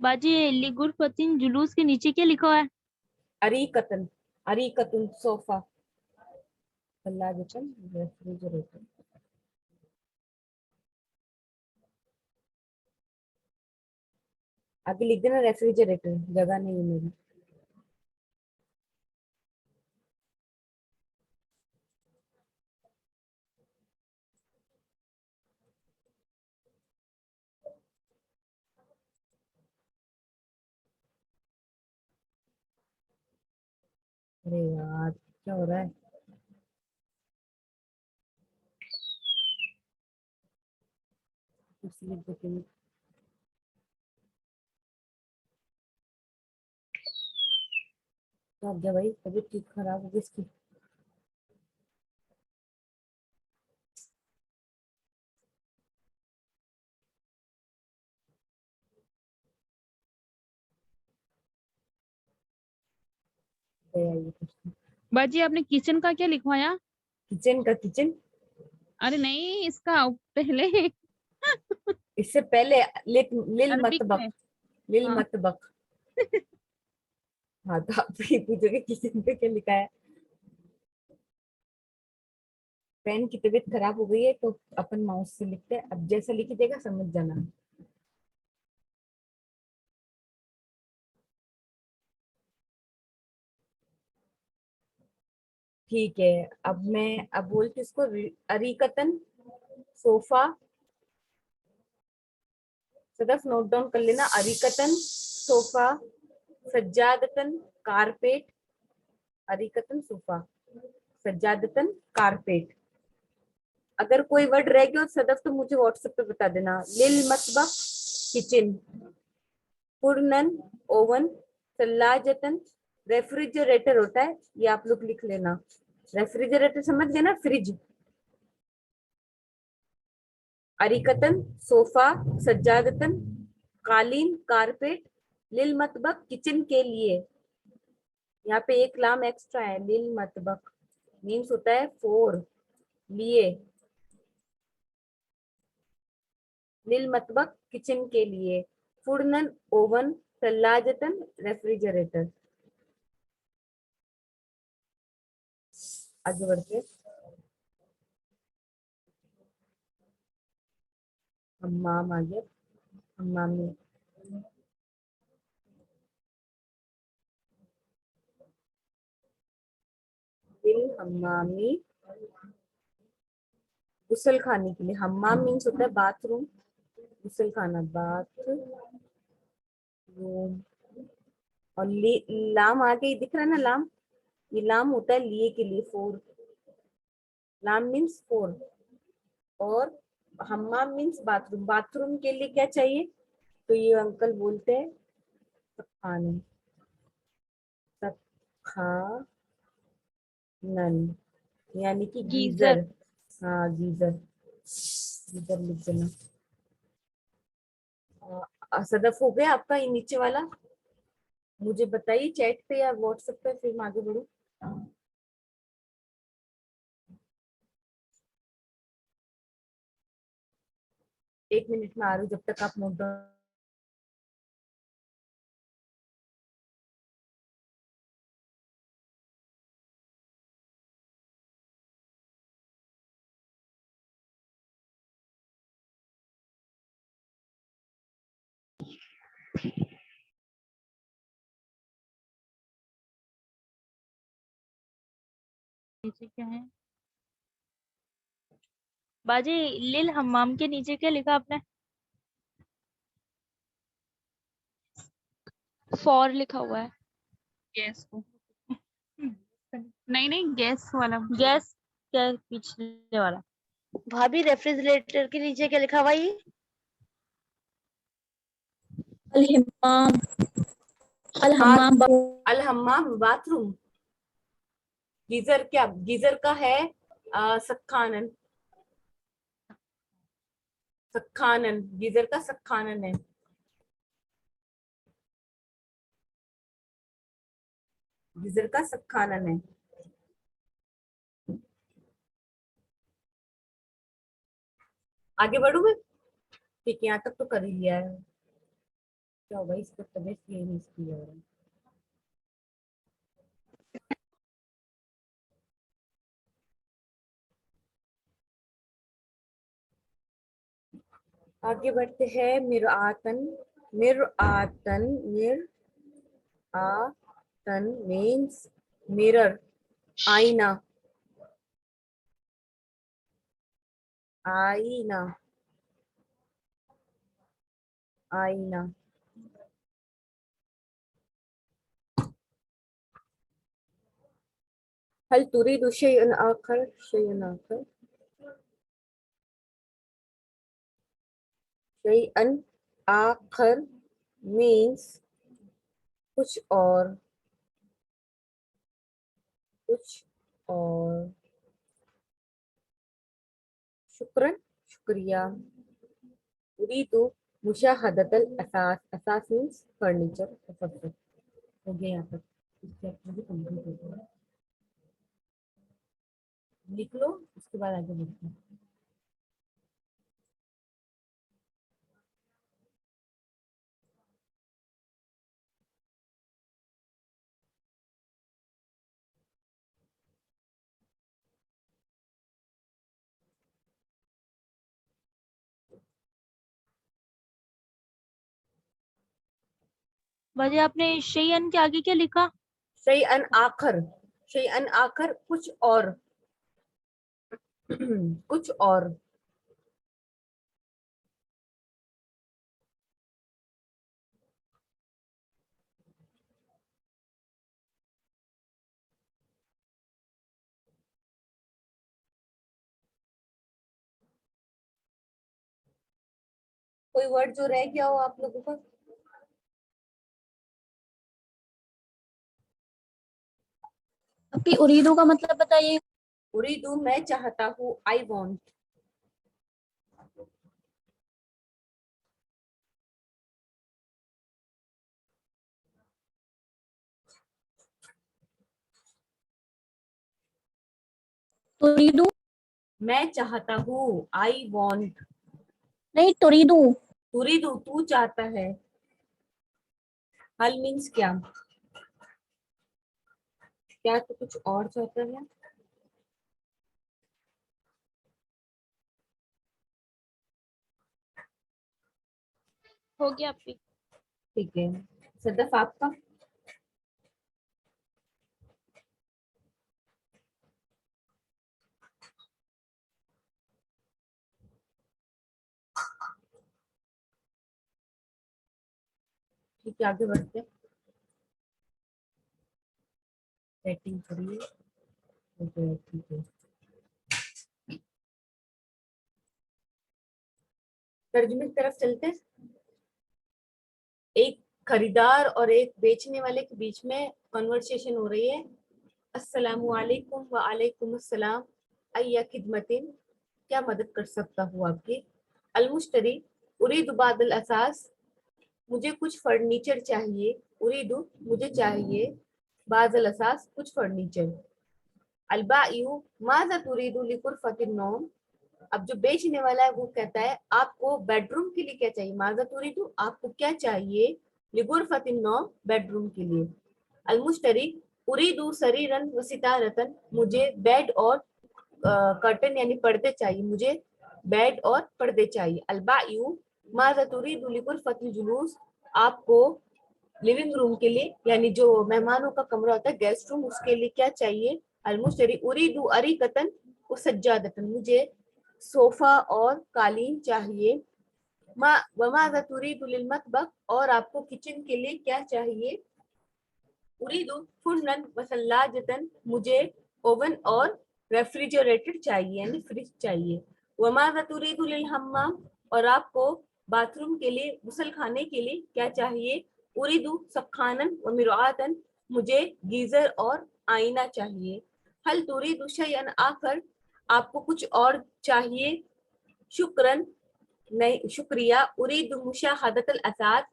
बाजी लिगुरफतिन जुलूस के नीचे क्या लिखा हुआ है? अरीकतन, अरीकतन सोफा, सल्लाजतन रेफ्रिजरेटर. आगे लिख देना रेफ्रिजरेटर, जगह नहीं है मेरी. अरे यार क्या हो रहा है. कुछ लिख देती हूँ. क्या हो गया भाई, तबीयत ठीक खराब हो गई इसकी. बाजी आपने किचन का क्या लिखवाया? किचन का किचन, अरे नहीं, इसका पहले इससे पहले लिल लिल अरबिक मतबक, में। लिल हाँ। मतबक. हाँ तो आप भी पूछोगे किचन पे क्या लिखा है. पेन की तबीयत खराब हो गई है तो अपन माउस से लिखते हैं. अब जैसा लिखी देगा समझ जाना. ठीक है, अब बोलती इसको अरीकतन सोफा. सदफ नोट डाउन कर लेना. अरीकतन सोफा, सज्जादतन कारपेट, अरीकतन सोफा, सज्जादतन कारपेट. अगर कोई वर्ड रह गया सदफ तो मुझे व्हाट्सएप पे बता देना. लिल मतबख किचन, फुरनन ओवन, सल्लाजतन रेफ्रिजरेटर होता है, ये आप लोग लिख लेना. रेफ्रिजरेटर समझ गए ना, फ्रिज. अरिकतन सोफा, सज्जादतन कालीन कारपेट, लिल मतबख किचन के लिए. यहाँ पे एक लाम एक्स्ट्रा है. लिल मतबख मीन्स होता है फॉर, लिए. लिल मतबख किचन के लिए, फुरनन ओवन, सल्लाजतन रेफ्रिजरेटर. आगे बढ़ते. हम्माम आ गया. हम्माम में लिल हम्मामी, गुसल खाने के लिए. हम्माम मीन्स होता है बाथरूम, गुसल खाना बाथ रूम. और लाम आगे दिख रहा है ना, लाम. ये लाम होता है लिए के लिए, फोर. लाम मीन्स फोर. और हम्माम मीन्स बाथरूम. बाथरूम के लिए क्या चाहिए, तो ये अंकल बोलते हैं सखानन, सखानन यानी कि गीजर। गीजर. हाँ गीजर, गीजर लिख देना. सदफ हो गया आपका ये नीचे वाला. मुझे बताइए चैट पे या व्हाट्सएप पे, फिर मैं आगे बढ़ू. एक मिनट में आ रही हूँ, जब तक आप नोट डाउन. नीचे क्या है? बाजी लिल हम्माम के नीचे क्या लिखा आपने? फॉर लिखा हुआ है. गैस को नहीं नहीं, गैस वाला. गैस क्या पिछले वाला? भाभी रेफ्रिजरेटर के नीचे क्या लिखा हुआ है? अल-हम्माम, अल-हम्माम अल हम्माम बाथरूम. गीजर क्या, गीजर का है सखानन. सखानन, गीजर का सखानन है. गीजर का सखानन है। आगे बढ़ू मैं? ठीक है, यहाँ तक तो कर ही लिया है। क्या होगा इसको, तबीयत ये नहीं इसकी हो रहा है। आगे बढ़ते हैं। मिरआतन, मिरआतन, मिरआतन मीन्स मिरर, आईना, आईना, आईना। हल तुरीदु शैअन आखर, शैअन आखर, शैअन आखर मीन्स कुछ और, कुछ और। शुक्रन, शुक्रिया। उरीदु मुशाहदतल असास, असास मीन्स फर्नीचर। हो गया यहाँ तक। इस चैप्टर भी कंप्लीट हो गया। लिख लो, उसके बाद आगे बढ़ते हैं। बाजी आपने शैयन के आगे क्या लिखा? शैअन आखर, शैअन आखर कुछ और, कुछ और। कोई वर्ड जो रह गया हो आप लोगों का? अपनी उरीदो का मतलब बताइए। उरीदु मैं चाहता हूँ, आई वॉन्ट। तुरीदू मैं चाहता हूँ, आई वॉन्ट। नहीं, तुरीदू। तुरीदु तू चाहता है। हल मीन्स क्या? क्या तो कुछ और चाहता है? हो गया आपकी। ठीक है, सदफ आपका? ठीक है, आगे बढ़ते हैं। सेटिंग करिए। ठीक है, तर्जुमे की तरफ चलते हैं। एक खरीदार और एक बेचने वाले के बीच में कन्वर्सेशन हो रही है। अस्सलामु अलैकुम व अलैकुम अस्सलाम, अय्या खिदमतिन, क्या मदद कर सकता हूँ आपकी? अल मुश्तरी, उरीदु बादल असास, मुझे कुछ फर्नीचर चाहिए। उरीदु मुझे चाहिए, बादल असास कुछ फर्नीचर। अलबायु, माज़ा तुरीदु लिगुरफतिन नौम, अब जो बेचने वाला है वो कहता है आपको बेडरूम के लिए क्या चाहिए। माज़ा तुरीदु, आपको क्या चाहिए। लिगुरफतिन नौम, बेडरूम के लिए। अल मुश्तरी, उरीदु सरीरन व सितारतन, मुझे बेड और कर्टन यानी पर्दे चाहिए। मुझे बेड और पर्दे चाहिए। अलबायु, माज़ा तुरीदु लिगुरफतिल जुलूस, आपको लिविंग रूम के लिए यानी जो मेहमानों का कमरा होता है, गेस्ट रूम, उसके लिए क्या चाहिए। अलमुश्तरी, उरीदु अरीकतन व सज्जादतन, मुझे सोफा और कालीन चाहिए। वमाज़ा तुरीदु लिल मतबख, और आपको किचन के लिए क्या चाहिए। उरीदु फुरनन व सल्लाजतन, मुझे ओवन और रेफ्रिजरेटर चाहिए यानी फ्रिज चाहिए। वमाज़ा तुरीदु लिल हम्माम, और आपको बाथरूम के लिए, गुसल खाने के लिए क्या चाहिए। उरीदु सखानन व मिरआतन, मुझे गीजर और आईना चाहिए। हल तुरीदु शैअन आखर, आपको कुछ और चाहिए। शुक्रन, नहीं शुक्रिया। उरीदु मुशाहदतल असास,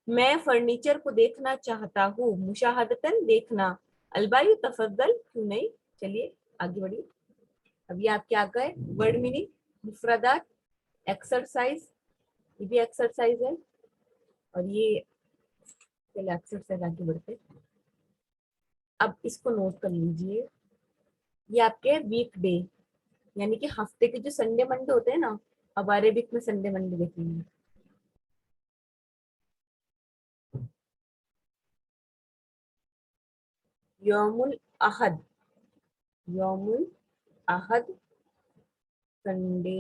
मैं फर्नीचर को देखना चाहता हूँ। मुशाहदतन देखना, अलबायु तफद्दल, क्यों नहीं, चलिए आगे बढ़िए। अब ये आपके आ गए वर्ड मीनिंग, मुफरदात, एक्सरसाइज, ये भी एक्सरसाइज है, और ये चलिए एक्सरसाइज आगे बढ़ते हैं। अब इसको नोट कर लीजिए, ये आपके वीक डे, यानी कि हफ्ते के जो संडे मंडे होते हैं ना, अब अरेबिक में संडे मंडे देखेंगे। यौमुल अहद, यौमुल अहद संडे,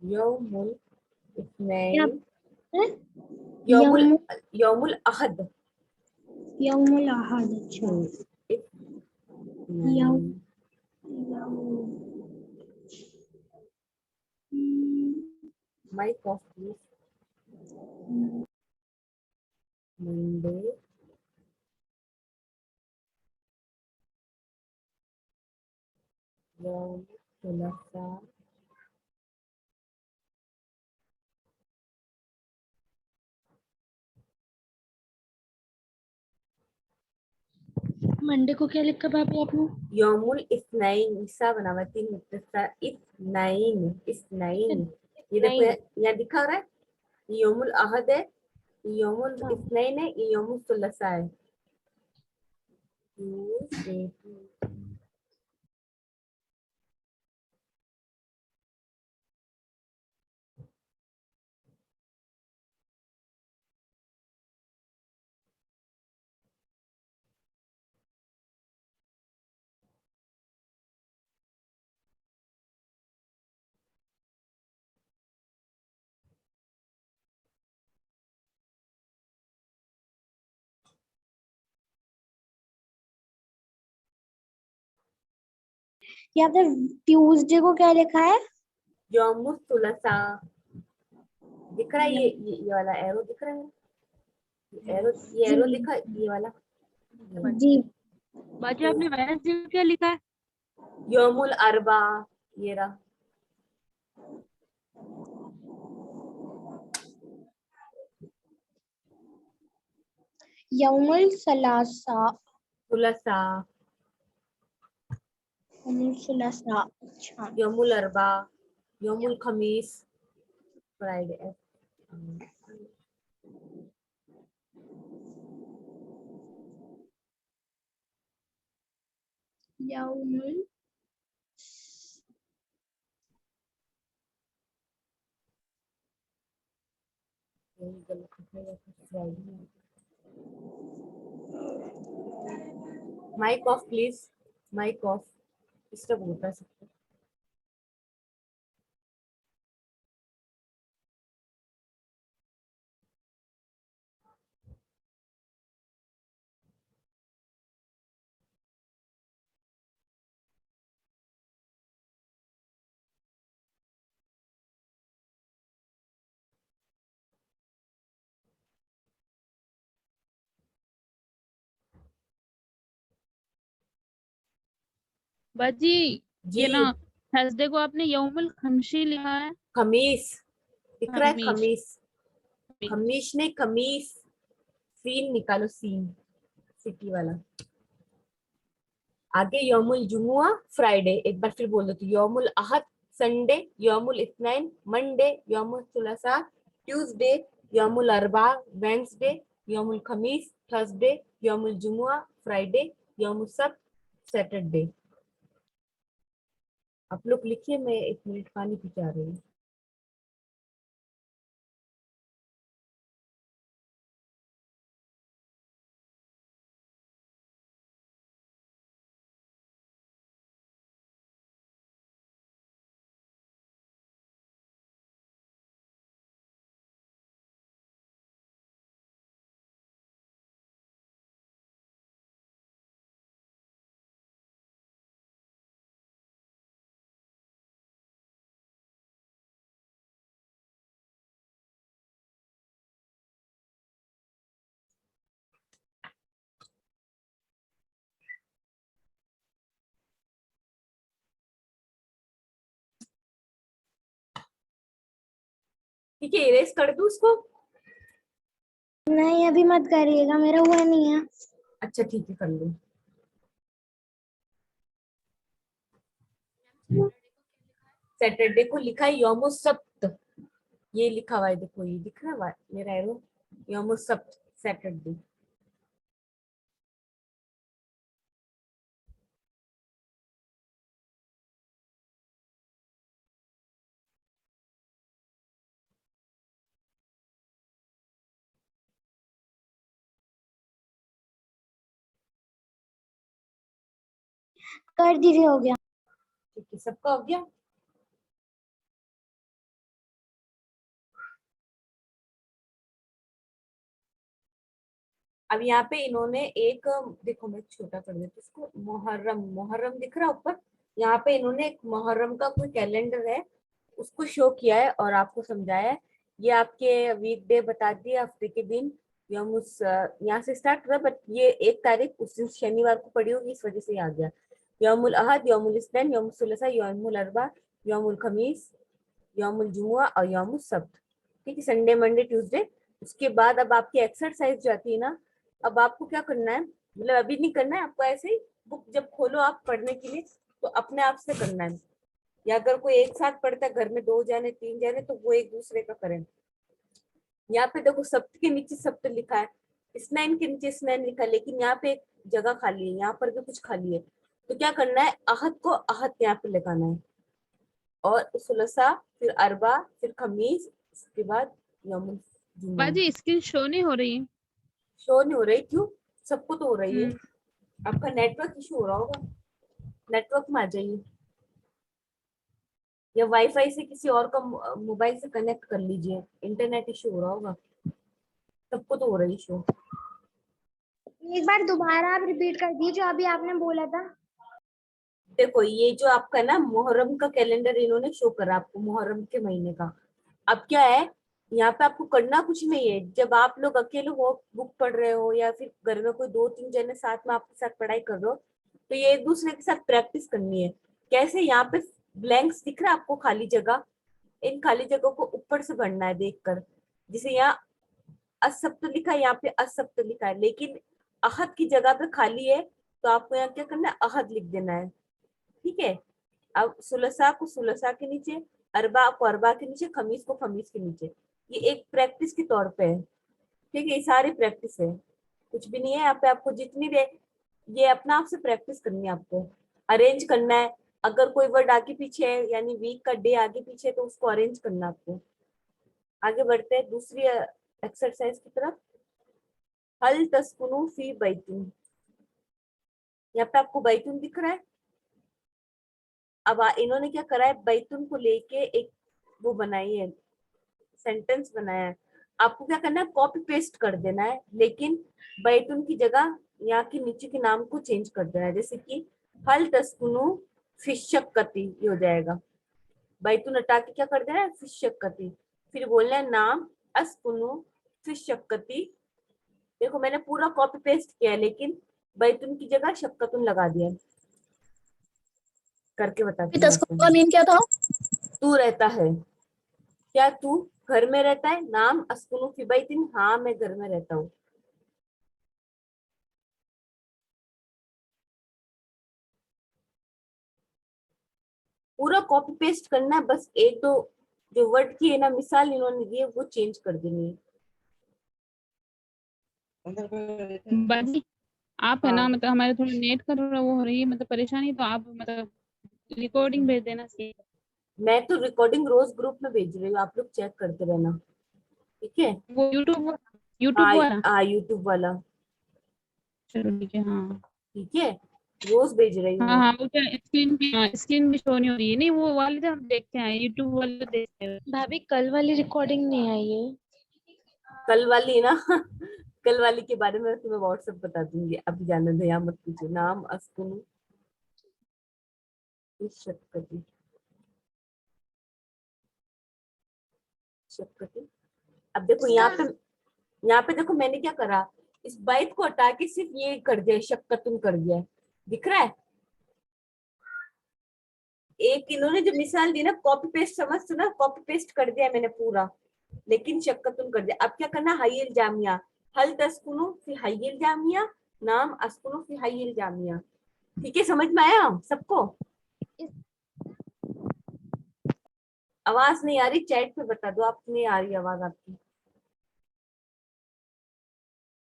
यौमुल इत्नैन, यौमुल यौम यौमुल अहद, यौमुल अहद, अच्छा। यौम माइक ऑफ प्लीज। मंडे, यौम सुलसा, मंडे को क्या लिखा भाभी आपने? यौमुल इत्नैन, निसा बना हुआ तीन मुत्तसा, इत्नैन, इत्नैन, ये देखो यहाँ दिखा रहा है, ये यौमुल अहद है, ये यौमुल इत्नैन है, ये यौमुल सुलसा है। यहाँ पे ट्यूसडे को क्या लिखा है? यौमुल सुलसा दिख रहा है, ये वाला एरो दिख रहा है, ये एरो जी दिखा, ये वाला जी। बाजी आपने वेडनेसडे को क्या लिखा है? यौमुल अरबा, ये रहा, यौमुल सलासा, सुलसा, यौमुल सुलसा, अच्छा। यौमुल अरबा, यौमुल खमीस, फ्राइडे, यौमुल mic off please, mic off, disturb होता है सबको। बाजी जी, ये ना थर्सडे को आपने यौमुल खमशी लिखा है। खमीस दिख रहा है, खमीस। खमीस, खमीश नहीं खमीस, सीन निकालो, सीन सिटी वाला। आगे यौमुल जुमुआ फ्राइडे, एक बार फिर बोल दो तो यौमुल अहद संडे, यौमुल इत्नैन मंडे, यौमुल सुलसा ट्यूसडे, यौमुल अरबा वेंसडे, यौमुल खमीस थर्सडे, यौमुल जुमुआ फ्राइडे, यौमुल सब्त सैटरडे। आप लोग लिखिए, मैं 1 मिनट पानी पी के आ रही हूँ। ठीक है, इरेज कर दूं उसको? नहीं अभी मत करिएगा, मेरा हुआ नहीं है। अच्छा ठीक है, कर लो। सैटरडे को लिखा है यौमो सब्त, ये लिखा हुआ है, देखो ये दिख रहा है मेरा एरो, यौमो सब्त, सैटरडे। कर दीजिए, हो गया। ठीक है, सबका हो गया। अब यहाँ पे इन्होंने एक, देखो मैं छोटा कर देती हूँ इसको, मुहर्रम, मुहर्रम दिख रहा है ऊपर, यहाँ पे इन्होंने एक मुहर्रम का कोई कैलेंडर है उसको शो किया है और आपको समझाया है। ये आपके वीकडे बता दिए, हफ्ते के दिन, यौम यहाँ से स्टार्ट हुआ, बट ये 1 तारीख उस दिन शनिवार को पड़ी होगी, इस वजह से ये आ गया। यौमुल अहद, यौमुल इस्नैन, यौमुल सुलसा, यौमुल अरबा, यौमुल खमीस, यौमुल जुमुआ और यौमुल सब्त। ठीक है, संडे मंडे ट्यूसडे। उसके बाद अब आपकी एक्सरसाइज जो आती है ना, अब आपको क्या करना है, मतलब अभी नहीं करना है आपको, ऐसे ही बुक जब खोलो आप पढ़ने के लिए तो अपने आप से करना है, या अगर कोई एक साथ पढ़ता है घर में 2 जाने 3 जाने तो वो एक दूसरे का करें। यहाँ पे देखो सप्त के नीचे सप्त लिखा है, स्नैन के नीचे स्नैन लिखा है, लेकिन यहाँ पे एक जगह खाली है, यहाँ पर भी कुछ खाली है, तो क्या करना है, अहद को अहद यहाँ पे लगाना है, और सुलसा, फिर अरबा, फिर खमीस, उसके बाद यौमुल जुमा। बाजी स्क्रीन शो नहीं हो रही है। शो नहीं हो रही, क्यों? सबको तो हो रही है। हम्म। आपका नेटवर्क इशू हो रहा होगा, नेटवर्क में आ जाइए, या वाईफाई से किसी और का मोबाइल से कनेक्ट कर लीजिए, इंटरनेट इशू हो रहा होगा, सबको तो हो रही शो। एक बार दोबारा आप रिपीट कर दीजिए जो अभी आपने बोला था। देखो ये जो आपका ना मुहर्रम का कैलेंडर इन्होंने शो करा आपको, मुहर्रम के महीने का। अब क्या है, यहाँ पे आपको करना कुछ नहीं है, जब आप लोग अकेले हो बुक पढ़ रहे हो, या फिर घर में कोई 2-3 जने साथ में आपके साथ पढ़ाई कर रहे हो, तो ये एक दूसरे के साथ प्रैक्टिस करनी है। कैसे, यहाँ पे ब्लैंक्स दिख रहा है आपको, खाली जगह, इन खाली जगह को ऊपर से भरना है देखकर। जैसे यहाँ असप्त लिखा है, यहाँ पे असप्त लिखा है, लेकिन अहद की जगह पे खाली है, तो आपको यहाँ क्या करना है, अहद लिख देना है। ठीक है, अब सुलसा को सुलसा के नीचे, अरबा को अरबा के नीचे, खमीस को खमीस के नीचे। ये एक प्रैक्टिस के तौर पे है। ठीक है, ये सारी प्रैक्टिस है, कुछ भी नहीं है यहाँ पे, आपको जितनी देर ये अपना आप से प्रैक्टिस करनी है, आपको अरेंज करना है। अगर कोई वर्ड आगे पीछे है, यानी वीक का डे आगे पीछे है, तो उसको अरेंज करना है आपको। आगे बढ़ते हैं दूसरी एक्सरसाइज की तरफ। हल तस्कुनु फी बैतुन, यहाँ पे आपको बैतुन दिख रहा है। अब इन्होंने क्या करा है, बैतुन को लेके एक वो बनाई है, सेंटेंस बनाया है। आपको क्या करना है, कॉपी पेस्ट कर देना है, लेकिन बैतुन की जगह यहाँ के नीचे के नाम को चेंज कर देना है। जैसे कि हल तस्कुनु फी शक्कती, ये हो जाएगा, बैतुन हटा के क्या कर देना है, फी शक्कती। फिर बोलना है नाम अस्कुनु फी शक्कती। देखो मैंने पूरा कॉपी पेस्ट किया है, लेकिन बैतुन की जगह शक्कतुन लगा दिया है। करके बताती हूँ मैं तस्कुन का आपको। मीन क्या था? तू रहता है, क्या तू घर में रहता है? नाम अस्कुनु फी बैतिन, हाँ मैं घर में रहता हूँ। पूरा कॉपी पेस्ट करना है, बस एक दो जो वर्ड की है ना मिसाल इन्होंने दी है वो चेंज कर देनी है। बाजी आप है ना, हाँ, मतलब हमारे थोड़ा नेट का थोड़ा वो हो रही है, मतलब परेशानी, तो आप मतलब रिकॉर्डिंग भेज देना चाहिए। मैं तो रिकॉर्डिंग रोज ग्रुप में भेज रही हूँ, आप लोग चेक करते रहना। ठीक है, वो यूट्यूब यूट्यूब हाँ वाला। हाँ यूट्यूब वाला। चलो ठीक है। हाँ ठीक है, रोज भेज रही हूँ हाँ मैं। हाँ, वो क्या स्क्रीन भी, हाँ स्क्रीन भी शो नहीं हो रही है। नहीं वो वाले तो हम देखते हैं, यूट्यूब वाले तो देखते हैं। भाभी कल वाली रिकॉर्डिंग नहीं आई है। कल वाली ना कल वाली के बारे में तुम्हें व्हाट्सएप बता दूंगी, अभी जाने दो, यहाँ मत पूछो। नाम अस्कुनु शक्कती, शक्कती। अब देखो यहाँ पे देखो मैंने क्या करा, इस बाइट को हटा के सिर्फ ये कर दिया, शक्कतुन कर दिया, दिख रहा है। एक इन्होंने जो मिसाल दी ना, कॉपी पेस्ट, समझ ना, कॉपी पेस्ट कर दिया मैंने पूरा, लेकिन शक्कतुन कर दिया। अब क्या करना, हय्यिल जामिया, हल तस्कुनु फी हय्यिल जामिया, नाम अस्कुनु फी हय्यिल जामिया। ठीक है, समझ में आया सबको? आवाज नहीं आ रही, चैट पे बता दो, आप नहीं आ रही आवाज आपकी।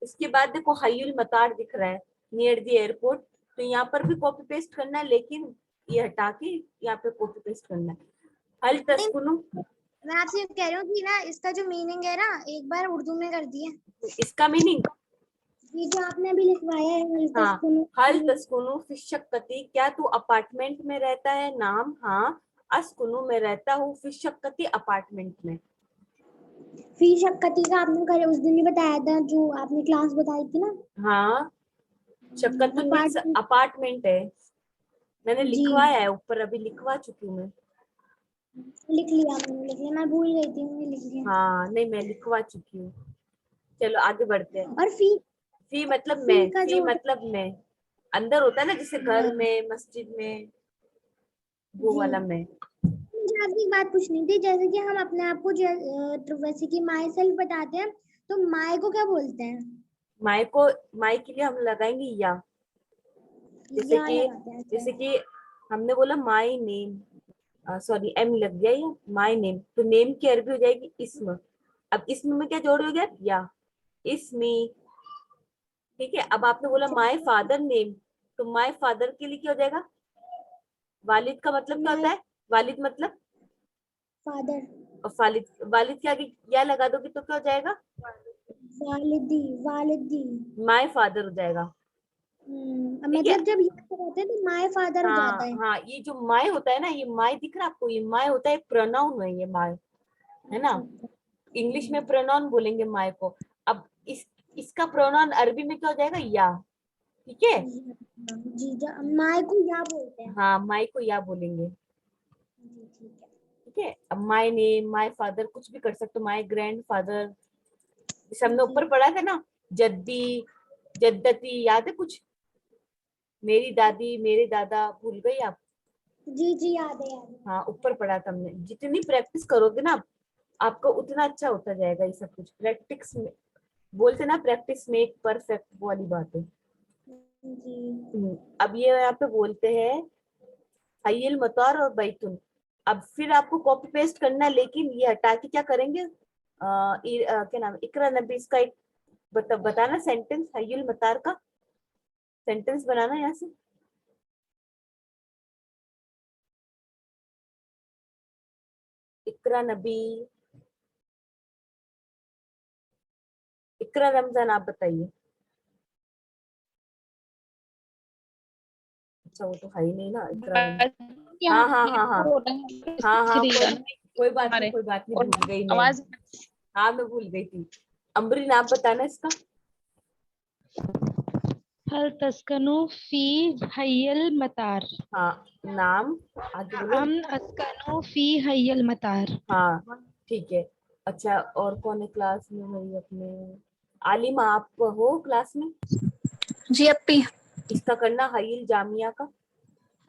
इसके बाद देखो हय्युल मतार दिख रहा है, नियर द एयरपोर्ट, तो यहाँ पर भी कॉपी पेस्ट करना है, लेकिन ये हटा के यहाँ पे कॉपी पेस्ट करना है। हल तस्कुनु, मैं आपसे ये कह रही हूँ कि ना इसका जो मीनिंग है ना एक बार उर्दू में कर दिए, इसका मीनिंग, ये जो आपने अभी लिखवाया है हल हाँ, तस्कुनु हल तस्कुनु फी शक्कती, क्या तू अपार्टमेंट में रहता है, नाम, हाँ, अस्कुनु में रहता हूँ, फी शक्कती अपार्टमेंट में। फी शक्कती का आपने कल उस दिन ही बताया था जो आपने क्लास बताई थी ना। हाँ, शक्कतुन मीन्स अपार्टमेंट, अपार्टमेंट है, मैंने जी लिखवाया है ऊपर, अभी लिखवा चुकी हूँ मैं। लिख लिया, मैंने लिख लिया, मैं भूल गई थी, मैंने लिख लिया। हाँ नहीं, मैं लिखवा चुकी हूँ। चलो आगे बढ़ते हैं। और फी फी मतलब फी मैं, का फी जो मतलब मैं, अंदर होता है ना, जैसे घर में, मस्जिद में, वो जी वाला मैं। मुझे आपसे एक बात पूछनी थी, जैसे कि हम अपने आप को तो वैसे कि माई सेल्फ बताते हैं, तो माई को क्या बोलते हैं? माई को, माई के लिए हम लगाएंगे या, जैसे या कि, लगाते हैं, अच्छा। जैसे कि हमने बोला माई नेम, सॉरी एम लग गया, ये माई नेम, तो नेम की अरबी हो जाएगी इस्म। अब इस्म में क्या जोड़ हो गया, या, इस्मी। ठीक है, अब आपने बोला माई फादर नेम, तो माई फादर के लिए क्या हो जाएगा, वालिद का मतलब क्या होता है, वालिद मतलब, फादर, और वालिद, वालिद के आगे या लगा दोगे तो क्या हो जाएगा, वालिदी, वालिदी। माई फादर हो जाएगा। ठीक है, मतलब जब ये कहते हैं तो माय फादर हो जाता हाँ है। हाँ, ये जो माई होता है ना, ये माई दिख रहा है आपको, ये माई होता है, प्रोनाउन है ये माई, है ना, इंग्लिश में प्रोनाउन बोलेंगे माई को। अब इसका प्रोनाउन अरबी में क्या हो जाएगा, या। ठीक है, जी माय को या बोलते हैं। हाँ, माई को या बोलेंगे। जी ठीक है। ठीक है, अब माई नेम, माई फादर, कुछ भी कर सकते हो, माई ग्रैंड फादर, जैसे हमने जी ऊपर पढ़ा था ना, जद्दी, जद्दती, याद है कुछ, मेरी दादी, मेरे दादा, भूल गई आप? जी याद है, याद है। हाँ, ऊपर पढ़ा था हमने। जितनी प्रैक्टिस करोगे ना आपका, उतना अच्छा होता जाएगा ये सब कुछ। प्रैक्टिस में बोलते ना, प्रैक्टिस मेक परफेक्ट, वो वाली बात है। जी अब ये यहाँ पे बोलते हैं हय्यिल मतार और बैतुन। अब फिर आपको कॉपी पेस्ट करना है, लेकिन ये हटा के क्या करेंगे, क्या नाम, इकरा नबी, इसका एक बताना सेंटेंस, हय्यिल मतार का सेंटेंस बनाना यहाँ से। इकरा नबी, इकरा रमजान, आप बताइए। अच्छा, वो तो है ही नहीं ना, इकरा यहाँ हाँ हाँ हाँ हाँ हो रहा है, हाँ हाँ, दिख रहा है कोई बात नहीं, हमारे, कोई बात नहीं, और भूल गई मैं। आवाज हाँ, मैं भूल गई थी। अम्बरीन, आप बताना इसका। हल तस्कनु फी हय्यल मतार। हाँ, नाम, आगे बोलो। अस्कनु फी हय्यल मतार। हाँ, ठीक है। अच्छा, और कौन है क्लास में मेरी अपने? आलिमा, आप हो क्लास में? जी अप्पी। इसका करना हय्यिल जामिया का।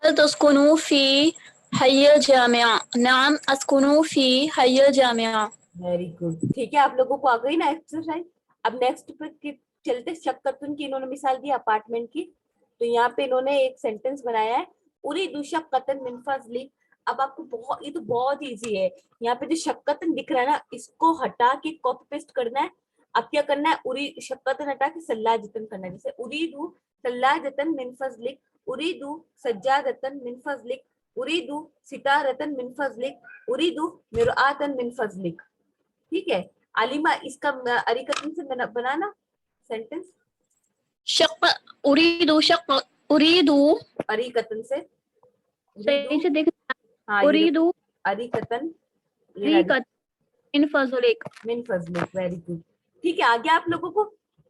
हल तस्कुनु फी हय्यल जामिया, नाम अस्कुनु फी हय्यल जामिया। वेरी गुड, ठीक है, आप लोगों को आ गई ना एक्सरसाइज। अब नेक्स्ट पे चलते, शक्कतुन की इन्होंने मिसाल दी अपार्टमेंट की, तो यहाँ पे इन्होंने एक सेंटेंस बनाया है, उरीदु शक्कतन मिन फज़लिक। अब आपको बहुत, ये तो बहुत इजी है, यहाँ पे जो शक्कतन दिख रहा है ना, इसको हटा के कॉपी पेस्ट करना है। अब क्या करना है, उरी शक्कतन हटा के सल्लाजतन करना है, जैसे उरीदु सल्लाजतन मिन फज़लिक, उरीदु सज्जादतन मिन फज़लिक, उरीदु सितारतन मिन फज़लिक, उरीदु मिरआतन मिन फज़लिक। ठीक है, आलिमा, इसका अरिकतन से बनाना सेंटेंस, शक्क उरीदु अरिकतन से, सही से देख। हाँ, ये उरीदु अरिकतन, ये रिकत इन फजलिक। मिन फजलिक, वेरी गुड। ठीक है, आ गया आप लोगों को?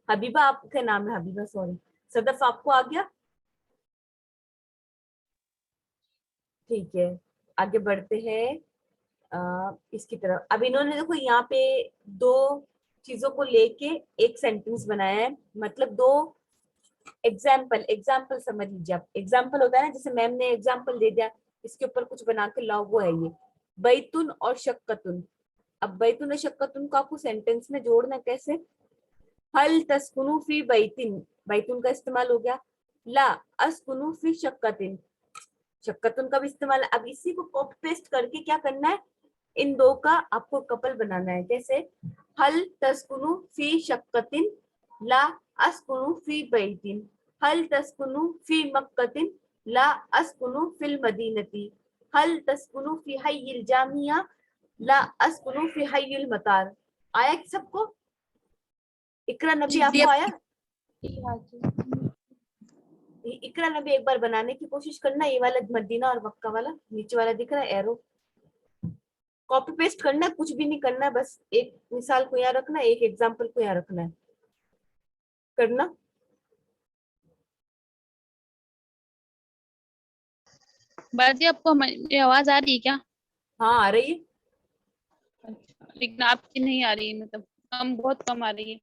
हबीबा, आपका नाम है हबीबा, सॉरी। सदफ, आपको आ गया? ठीक है, आगे बढ़ते हैं इसकी तरफ। अब इन्होंने देखो यहाँ पे दो चीजों को लेके एक सेंटेंस बनाया है, मतलब दो एग्जाम्पल, एग्जाम्पल समझ लीजिए आप। एग्जाम्पल होता है ना, जैसे मैम ने एग्जाम्पल दे दिया, इसके ऊपर कुछ बना के लाओ, वो है ये बैतुन और शक्कतुन। अब बैतुन शक्कतुन को आपको सेंटेंस में जोड़ना कैसे? हल तस्कुनु फी बैतिन, बैतुन का इस्तेमाल हो गया। ला अस्कुनु फी शक्कतिन, शक्कतुन का भी इस्तेमाल। अब इसी को कॉपी पेस्ट करके क्या करना है, इन दो का आपको कपल बनाना है। जैसे हल तस्कुनु फी शक्कतिन ला अस्कुनु फी बैतिन, हल तस्कुनु फी मक्कतिन ला अस्कुनु फिल मदीनती, हल तस्कुनु फी हय्यिल जामिया ला अस्कुनु फी हय्यिल मतार। आया कि सबको? इकरा नबी आपको आया? इकरा नबी एक बार बनाने की कोशिश करना। ये वाला मदीना और मक्का वाला नीचे वाला दिख रहा है एरो, कॉपी पेस्ट करना है, कुछ भी नहीं करना है, बस एक मिसाल को यहाँ रखना है, एक एग्जाम्पल को यहाँ रखना है, करना। बाजी आपको हमारी आवाज आ रही है क्या? हाँ आ रही है। अच्छा, लेकिन आपकी नहीं आ रही है, मतलब कम, बहुत कम आ रही है।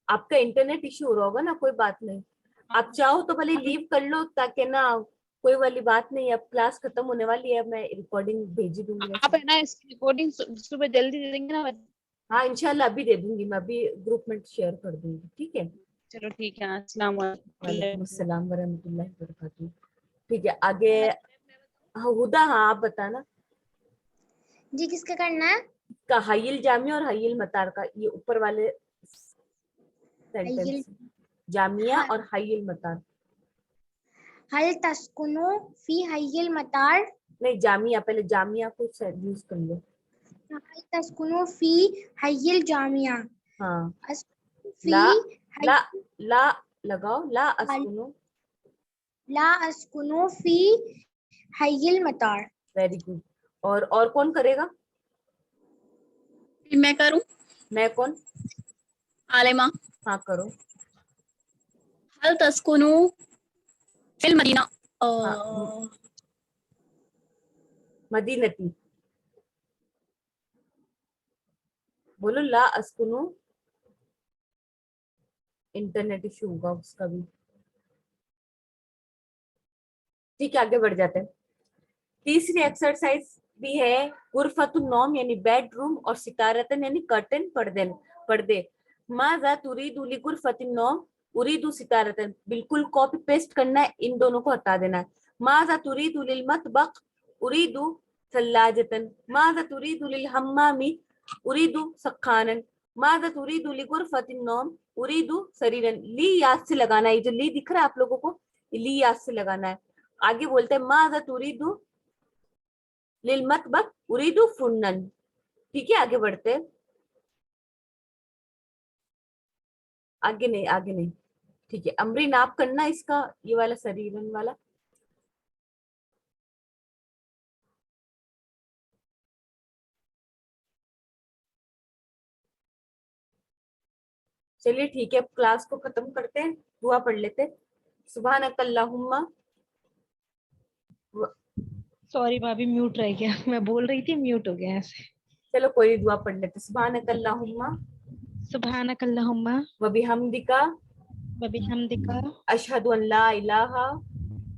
आपका इंटरनेट इश्यू हो रहा होगा ना, कोई बात नहीं। आप चाहो तो भले लीव कर लो, ताकि ना कोई वाली बात नहीं। अब क्लास खत्म होने वाली है, मैं रिकॉर्डिंग भेज दूंगी। आप है ना इसकी रिकॉर्डिंग सुबह जल्दी दे देंगे ना? हाँ इंशाल्लाह अभी दे दूंगी, मैं अभी ग्रुप में शेयर कर दूंगी, ठीक है। चलो ठीक है, अस्सलाम वालेकुम अस्सलाम वरहमतुल्लाहि वबरकातुहू। ठीक है आगे। हाँ हुदा, हाँ आप बताना जी किसका करना है? का हय्यिल जामिया और हय्यिल मतार का, ये ऊपर वाले हय्यिल- सेंटेंस, जामिया हाँ। और हय्यिल मतार। हल तस्कुनु फी हय्यिल मतार, नहीं जामिया, पहले जामिया को यूज कर लो। हल तस्कुनु फी हय्यिल जामिया, हाँ फी ला हय्यिल- ला ला लगाओ, ला अस्कुनु। ला अस्कुनु फी हय्यिल मतार। Very good. और कौन करेगा? मैं करूं? मैं कौन? आलिमा। हाँ करो। हल तस्कुनु फिल मदीना। हाँ, मदीनती बोलो। ला अस्कुनु, इंटरनेट इश्यू होगा उसका भी। ठीक है आगे बढ़ जाते हैं। तीसरी एक्सरसाइज भी है गुरफतुन नौम यानी बेडरूम, और सितारतन यानी कर्टन, पर्दे। माजा तुरीदु ली गुरफतिन नौम उरीदु सितारतन, बिल्कुल कॉपी पेस्ट करना है, इन दोनों को हटा देना है। माजा तुरीदु लिल मतबख उरीदु सल्लाजतन, माजा तुरीदु लिल हम्मामी उरीदु सखानन, माजा तुरीदु ली गुरफतिन नौम उरीदु सरीरन। ली याद से लगाना है, ये जो ली दिख रहा है आप लोगों को, ली याद से लगाना है। आगे बोलते हैं माजा तुरीदु लिल मतबख उरीदु फुन्नन। ठीक है आगे बढ़ते हैं। आगे नहीं। ठीक है अमरीन आप करना इसका, ये वाला सरीरन वाला। चलिए ठीक है, क्लास को खत्म करते हैं, दुआ पढ़ लेते हैं। सुब्हानकल्लाहुम्मा, सॉरी भाभी, म्यूट रह गया, मैं बोल रही थी म्यूट हो गया ऐसे। चलो कोई नहीं, दुआ पढ़ लेते। सुब्हानकल्लाहुम्मा सुब्हानकल्लाहुम्मा व बिहम्दिका व बिहम्दिका अशहदु अन ला इलाहा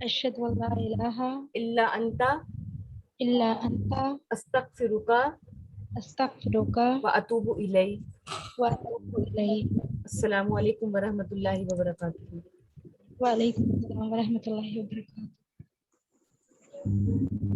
अशहदु अन ला इलाहा इल्ला अंता इल्ला अंता अस्तगफिरुका अस्तगफिरुका व अतूबु इलैक। व अतूबु इलैक। अस्सलामु अलैकुम व रहमतुल्लाहि व बरकातुहू। वालेकुम अस्सलाम व रहमतुल्लाहि व बरकातुहू।